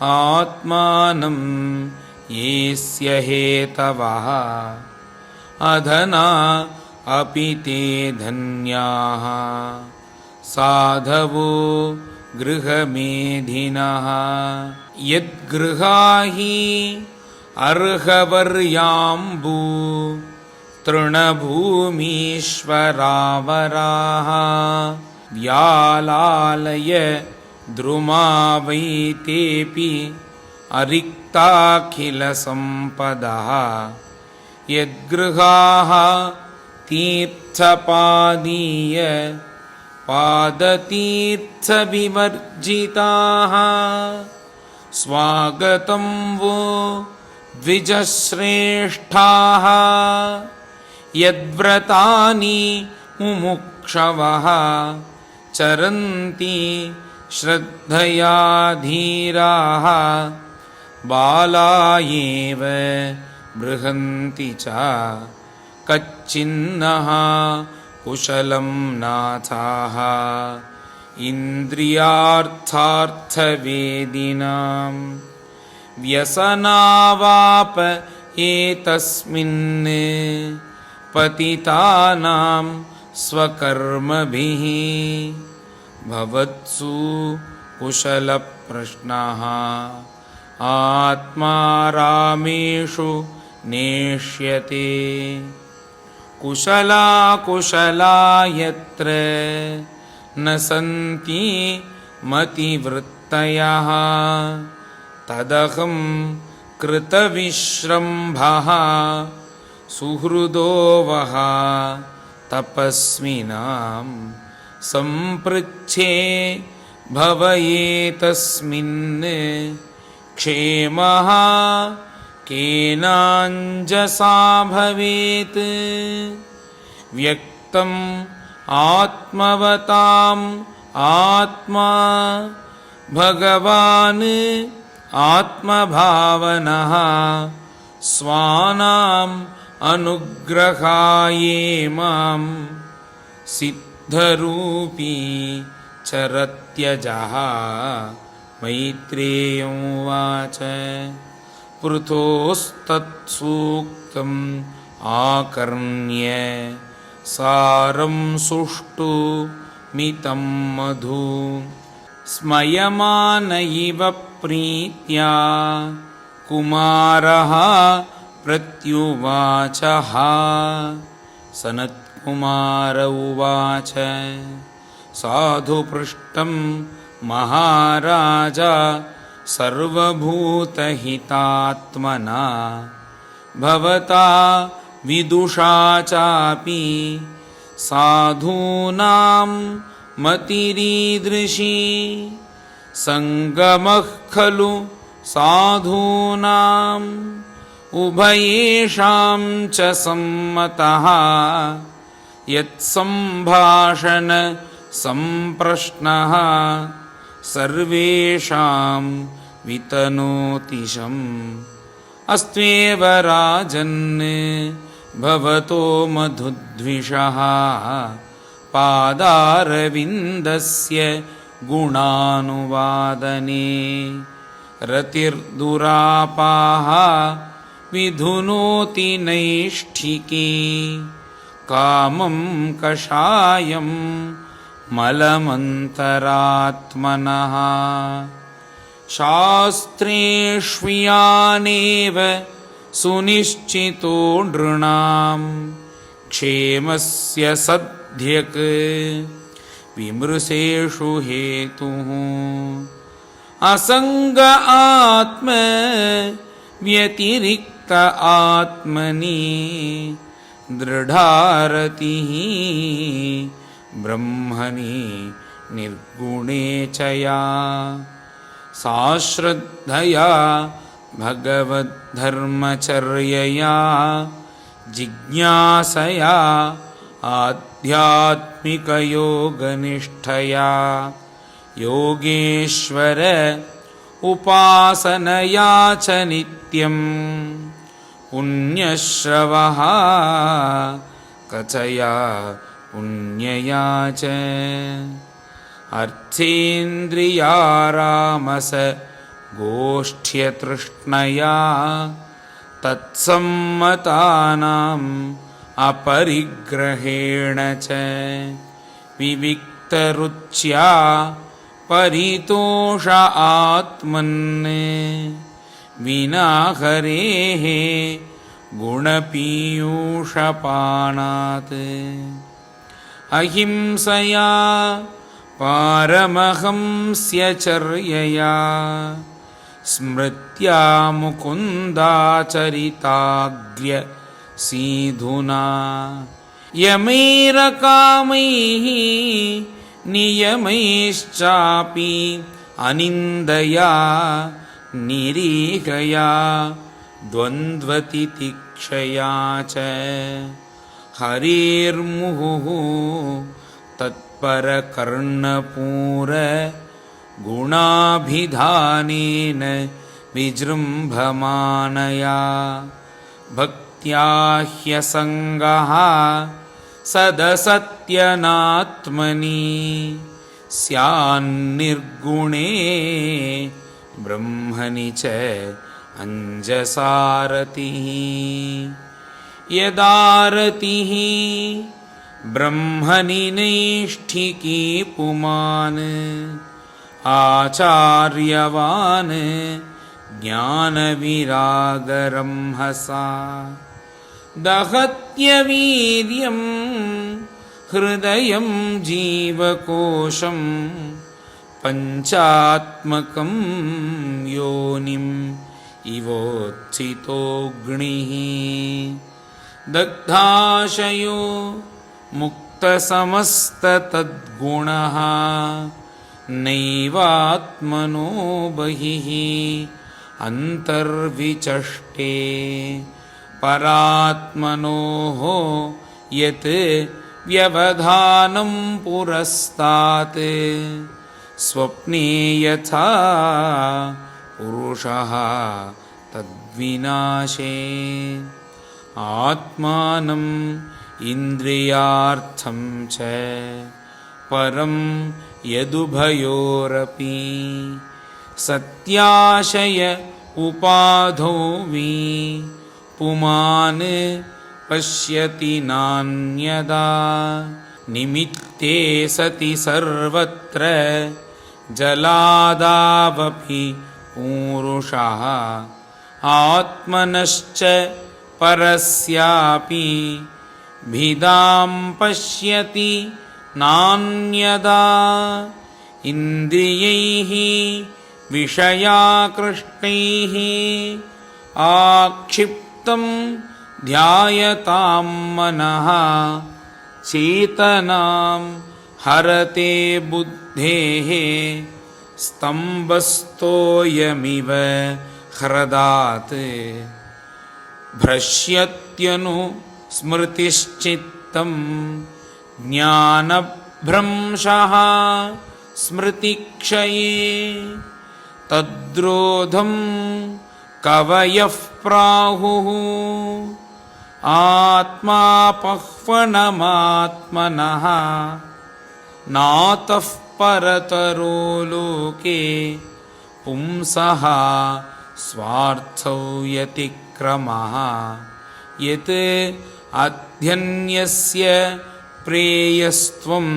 आत्मानं येस्य हेतवः अधना अपि ते धन्याः साधवो गृहमेधिनः यद्गृहाहि अर्हवर्याम्बू तृणभूमीश्वरावराः व्यालालय द्रुमा वै तेऽपि अरिक्ताखिलसम्पदः यद्गृहाः तीर्थपादीय पादतीर्थविवर्जिताः स्वागतं वो द्विजश्रेष्ठाः यद्व्रतानि मुमुक्षवः चरन्ति श्रद्धया धीराः बाला एव बृहन्ति च कच्चिन्नः कुशलं नाथाः इन्द्रियार्थार्थवेदिनां व्यसनावाप एतस्मिन् पतितानां स्वकर्मभिः भवत्सु कुशलप्रश्नः आत्मा रामेषु नेष्यते कुशला यत्र न सन्ति मतिवृत्तयः तदहं कृतविश्रम्भः सुहृदो वः तपस्विनां सम्पृच्छे भवयेतस्मिन् क्षेमः केनाञ्जसा भवेत् व्यक्तम् आत्मवताम् आत्मा भगवान् आत्मभावनः स्वानाम् अनुग्रहाये मां बुद्धरूपी चरत्यजः मैत्रेयोवाच पृथोस्तत्सूक्तम् आकर्ण्य सारं सुष्टु मितं मधु स्मयमान इव प्रीत्या कुमारः प्रत्युवाचः सनत्कुमार उवाच साधु पृष्टं महाराज सर्वभूतहितात्मना भवता विदुषा चापि साधूनां मतिरीदृशी संगमः खलु साधूनाम् उभयेषां च सम्मतः यत्सम्भाषण सम्प्रश्नः सर्वेषां वितनोतिशम् अस्त्वेव राजन् भवतो मधुद्विषः पादारविन्दस्य गुणानुवादने रतिर्दुरापाः विधुनोति नैष्ठिकी कामं कषायं मलमन्तरात्मनः शास्त्रेष्वियानेव सुनिश्चितो नृणां क्षेमस्य सध्यक् विमृशेषु हेतुः असंग आत्म व्यतिरिक्त आत्मनि दृढारतिः ब्रह्मणि निर्गुणे च या साश्रद्धया भगवद्धर्मचर्यया जिज्ञासया आध्यात्मिकयोगनिष्ठया योगेश्वर उपासनया च नित्यं पुण्यश्रवः कथया पुण्यया च अर्थेन्द्रियारामस गोष्ठ्यतृष्णया तत्सम्मतानाम् अपरिग्रहेण च विविक्तरुच्या परितोष आत्मन् विना हरेः गुणपीयूषपानात् अहिंसया पारमहंस्यचर्यया स्मृत्या मुकुन्दाचरिताग्र्य सीधुना यमैरकामैः नियमैश्चापि अनिन्दया निरीहया द्वन्द्वतितिक्षया च हरेर्मुहुः तत्परकर्णपूर गुणाभिधानेन विजृम्भमानया भक्त्या ह्यसङ्गः सदसत्यनात्मनि स्यान्निर्गुणे ब्रह्मणि च अंजसारतिः यदारतिः ब्रह्मणि नैष्ठिकी पुमान् आचार्यवान् ज्ञानविरागरंहसा दहत्यवीर्यं हृदयं जीवकोशं पञ्चात्मकं योनिम् इवोत्थितोऽग्निः दग्धाशयो मुक्तसमस्ततद्गुणः नैवात्मनो बहिः अन्तर्विचष्टे परात्मनोः यत् व्यवधानं पुरस्तात् स्वप्ने यथा पुरुषः तद्विनाशे आत्मानम् इन्द्रियार्थं च परं यदुभयोरपि सत्याशय उपाधौ वि पुमान् पश्यति नान्यदा निमित्ते सति सर्वत्र जलादावपि पूरुषः आत्मनश्च परस्यापि भिदां पश्यति नान्यदा इन्द्रियैः विषयाकृष्टैः आक्षिप्तं ध्यायतां मनः चेतनां हरते बुद्धेः स्तम्भस्तोयमिव ह्रदात् भ्रश्यत्यनु स्मृतिश्चित्तं ज्ञानभ्रंशः स्मृतिक्षये तद्रोधं कवयः प्राहुः आत्मापह्वनमात्मनः नातः परतरो लोके पुंसः स्वार्थव्यतिक्रमः यत् अध्यन्यस्य प्रेयस्त्वम्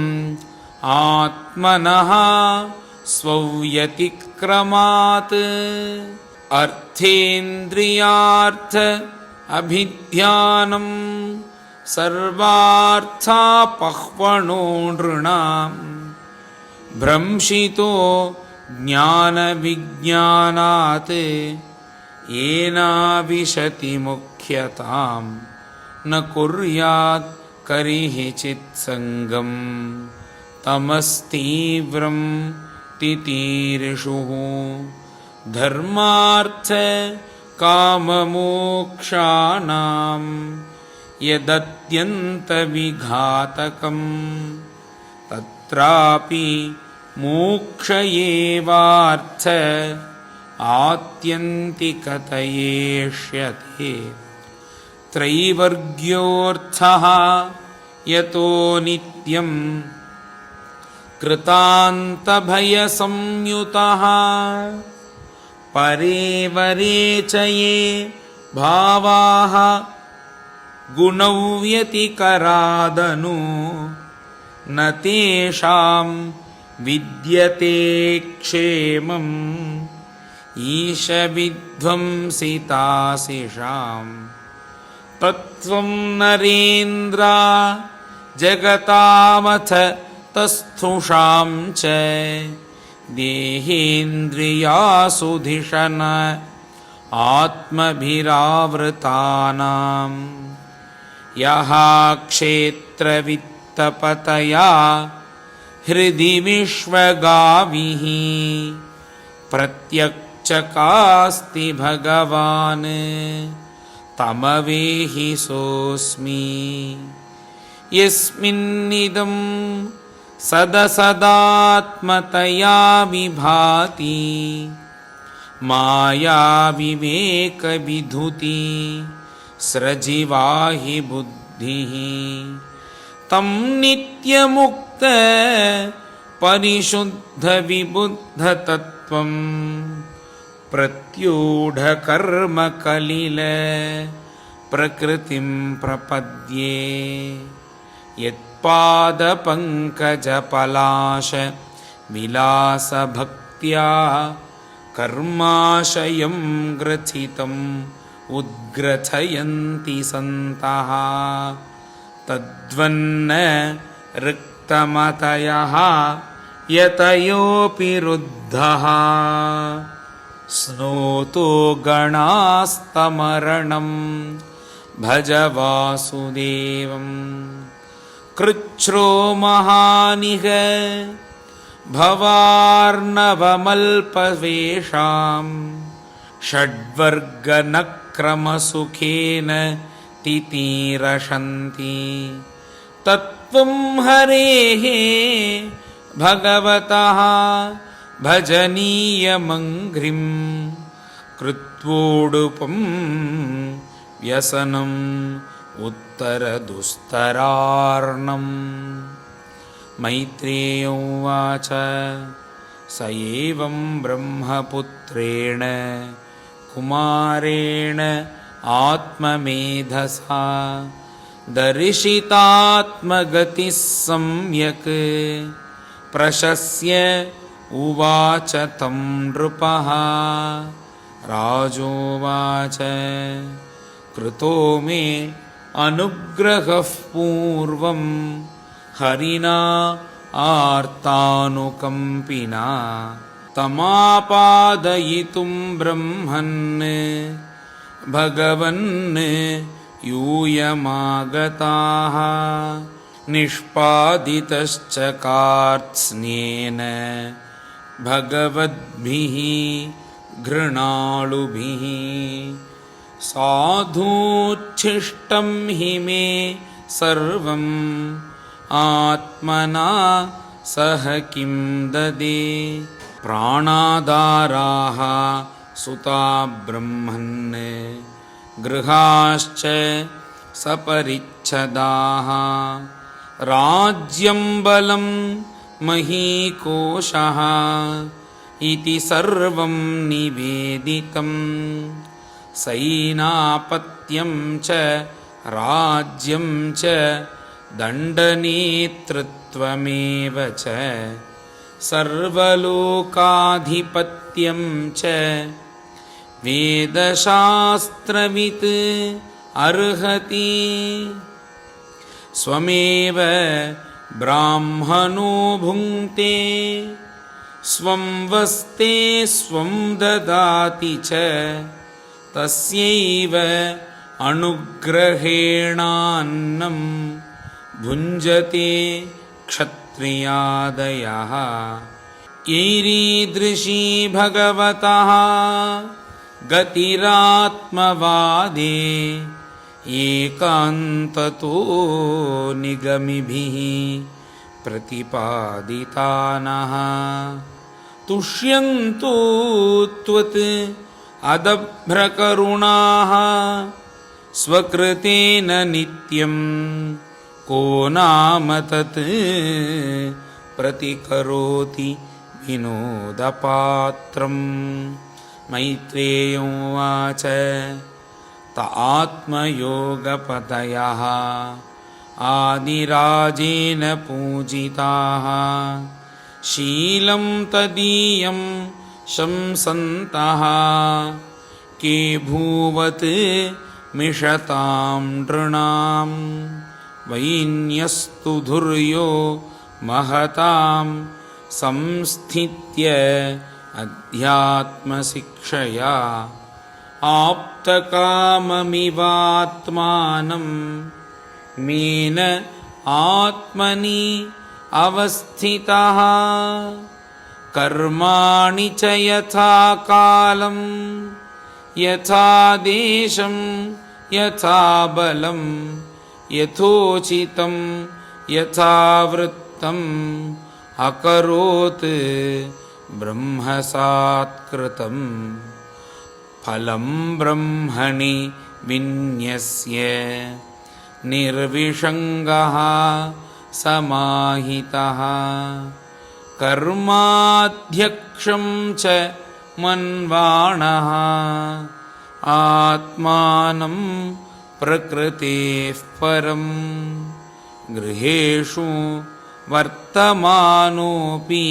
आत्मनः स्वव्यतिक्रमात् अर्थेन्द्रियार्थ अभिध्यानं सर्वार्थापह्वनो नृणाम् भ्रंशितो ज्ञानविज्ञानात् येनाविशति मुख्यतां न कुर्यात् करिहिचित्सङ्गं तमस्तीव्रं तितीर्षुः धर्मार्थ काममोक्षाणां यदत्यन्तविघातकम् तत्रापि मोक्ष एवार्थ आत्यन्तिकतयेष्यते त्रैवर्ग्योऽर्थः यतो नित्यं कृतान्तभयसंयुतः परे वरे च ये भावाः गुणव्यतिकरादनु न तेषां विद्यते क्षेमम् ईशविध्वंसितासिषां तत्त्वं नरेन्द्र जगतामथ तस्थुषां च देहेन्द्रियासुधिषण आत्मभिरावृतानां यः क्षेत्रवित्तपतया हृदि विश्वगाविः प्रत्यक्षकास्ति भगवान् तमवेहि सोऽस्मि यस्मिन्निदं सदसदात्मतया विभाति मायाविवेकविधुति स्रजिवा हि बुद्धिः तं नित्यमुक्त परिशुद्धविबुद्धतत्त्वं प्रत्यूढकर्मकलिल प्रकृतिं प्रपद्ये यत्पादपङ्कजपलाश विलासभक्त्या कर्माशयं ग्रथितम् उद्ग्रथयन्ति सन्तः तद्वन्न रिक्तमतयः यतयोऽपि रुद्धः स्नोतो गणास्तमरणं भज वासुदेवम् कृच्छ्रो महानिह भवार्णवमल्पवेषां षड्वर्गनक्रमसुखेन तितीरशन्ति तत्त्वं हरेः भगवतः भजनीयमङ्घ्रिं कृत्वोडुपं व्यसनम् उत्तरदुस्तरार्णम् मैत्रेय उवाच स एवं ब्रह्मपुत्रेण कुमारेण आत्ममेधसा दर्शितात्मगतिः सम्यक् प्रशस्य उवाच तं नृपः। राजोवाच कृतो मे अनुग्रहः पूर्वं हरिणा आर्तानुकम्पिना तमापादयितुं ब्रह्मन् भगवन् यूयमागताः। निष्पादितश्च कार्त्स्न्येन भगवद्भिः घृणालुभिः साधूच्छिष्टं हि मे सर्वम् आत्मना सह किं ददे। प्राणादाराः सुता ब्रह्मन् गृहाश्च सपरिच्छदाः राज्यं बलं महीकोशः इति सर्वं निवेदितं सैनापत्यं च राज्यं च दण्डनेतृत्वमेव च सर्वलोकाधिपत्यं च वेदशास्त्रवित् अर्हति। स्वमेव ब्राह्मणो भुङ्क्ते स्वं वस्ते स्वं ददाति च तस्यैव अनुग्रहेणान्नं भुञ्जते क्षत्रियादयः। यैरीदृशी भगवतः गतिरात्मवादे एकान्ततो निगमिभिः प्रतिपादितानः तुष्यन्तु त्वत् अदभ्रकरुणाः स्वकृतेन नित्यं को नाम तत् प्रतिकरोति विनोदपात्रम्। मैत्रेय उवाच त आत्मयोगपतयः आदिराजेन पूजिताः शीलं तदीयं शंसन्तः के भूवत् मिषतां नृणां वैन्यस्तु धुर्यो महतां संस्थित्य अध्यात्मशिक्षया आप्तकाममिवात्मानं मेन आत्मनि अवस्थितः कर्माणि च यथा कालं यथा देशं यथा बलं यथोचितं यथा वृत्तम् अकरोत् ब्रह्मसात्कृतम् फलं ब्रह्मणि विन्यस्य निर्विषङ्गः समाहितः कर्माध्यक्षं च मन्वाणः आत्मानं प्रकृतेः परं गृहेषु वर्तमानोऽपि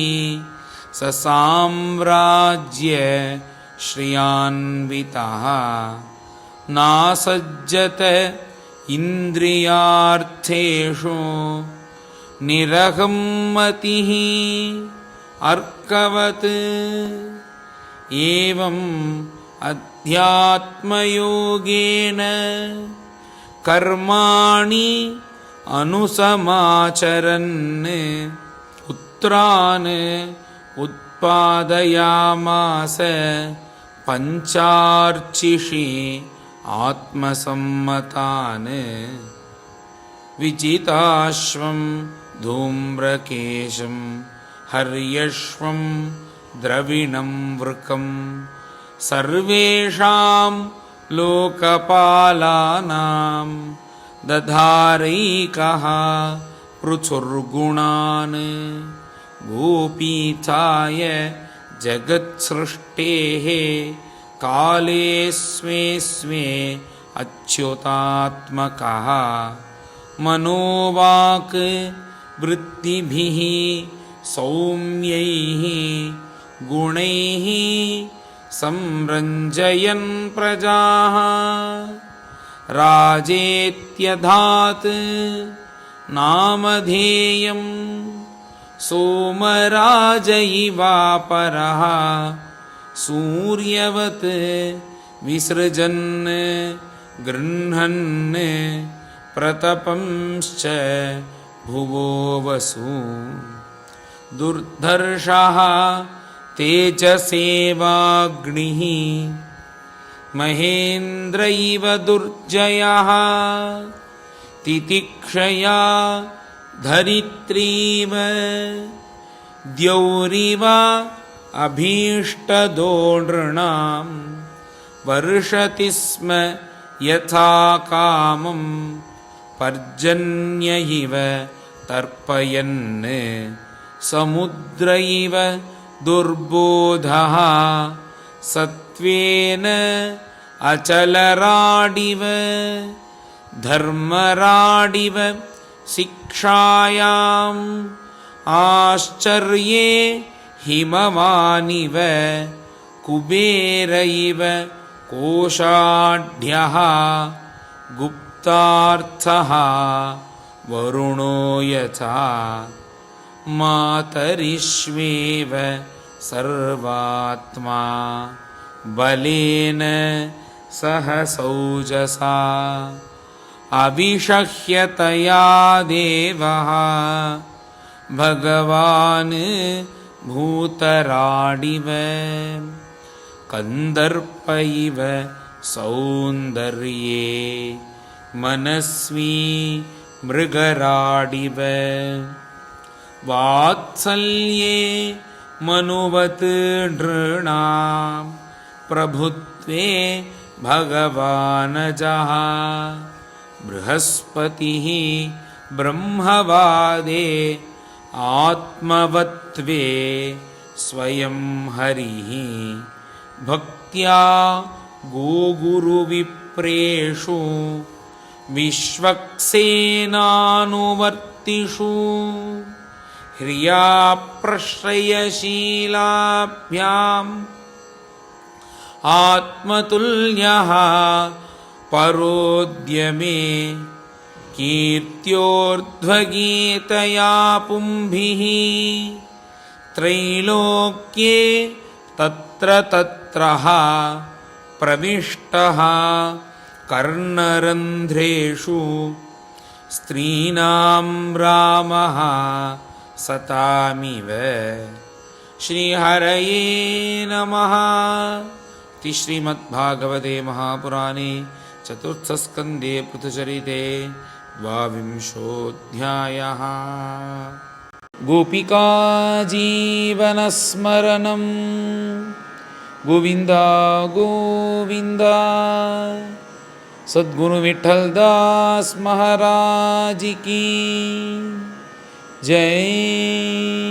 स साम्राज्य श्रियान्वितः नासज्जत इन्द्रियार्थेषु निरहं मतिः अर्कवत् एवम् अध्यात्मयोगेन कर्माणि अनुसमाचरन् पुत्रान् उत्पादयामास पञ्चार्चिषि आत्मसम्मतान् विजिताश्वं धूम्रकेशं हर्यश्वं द्रविणं वृकं सर्वेषां लोकपालानां दधारैकः पृथुर्गुणान् गोपीचाय जगत्सृष्टेः कालेऽस्मे स्मे अच्युतात्मकः मनोवाक् वृत्तिभिः सौम्यैः गुणैः संरञ्जयन् प्रजाः राजेत्यधात् नामधेयं सोमराज इवापरः सूर्यवत् विसृजन् गृह्णन् प्रतपंश्च भुवो वसु दुर्धर्षः तेजसेवाग्निः महेन्द्र इव दुर्जयः तितिक्षया धरित्रीव द्यौरिव अभीष्टदो नृणां वर्षति स्म यथा कामं पर्जन्य इव तर्पयन् समुद्र इव दुर्बोधः सत्त्वेन अचलराडिव धर्मराडिव शिक्षायाम् आश्चर्ये हिमवानिव कुबेर इव कोशाढ्यः गुप्तार्थः वरुणो यथा मातरिष्वेव सर्वात्मा बलेन सह सौजसा अविषह्यतया देवः भगवान् भूतराडिव कन्दर्प इव सौन्दर्ये मनस्वी मृगराडिव वात्सल्ये मनुवत् नृणां प्रभुत्वे भगवानजः बृहस्पतिः ब्रह्मवादे आत्मवत्वे स्वयं हरिः भक्त्या गोगुरुविप्रेषु विश्वक्सेनानुवर्तिषु ह्रिया प्रश्रयशीलाभ्याम् आत्मतुल्यः परोद्यमे कीर्त्योर्ध्वगीतया पुंभिः त्रैलोक्ये तत्र तत्रः प्रविष्टः कर्णरन्ध्रेषु स्त्रीणां रामः सतामिव। श्रीहरये नमः। श्रीमद्भागवते महापुराणे चतुर्थस्कन्धे पृथुचरिते 22ोऽध्यायः। गोपिका जीवनस्मरणं गोविन्द गोविन्द। सद्गुरु विठ्ठलदास महाराज की जय।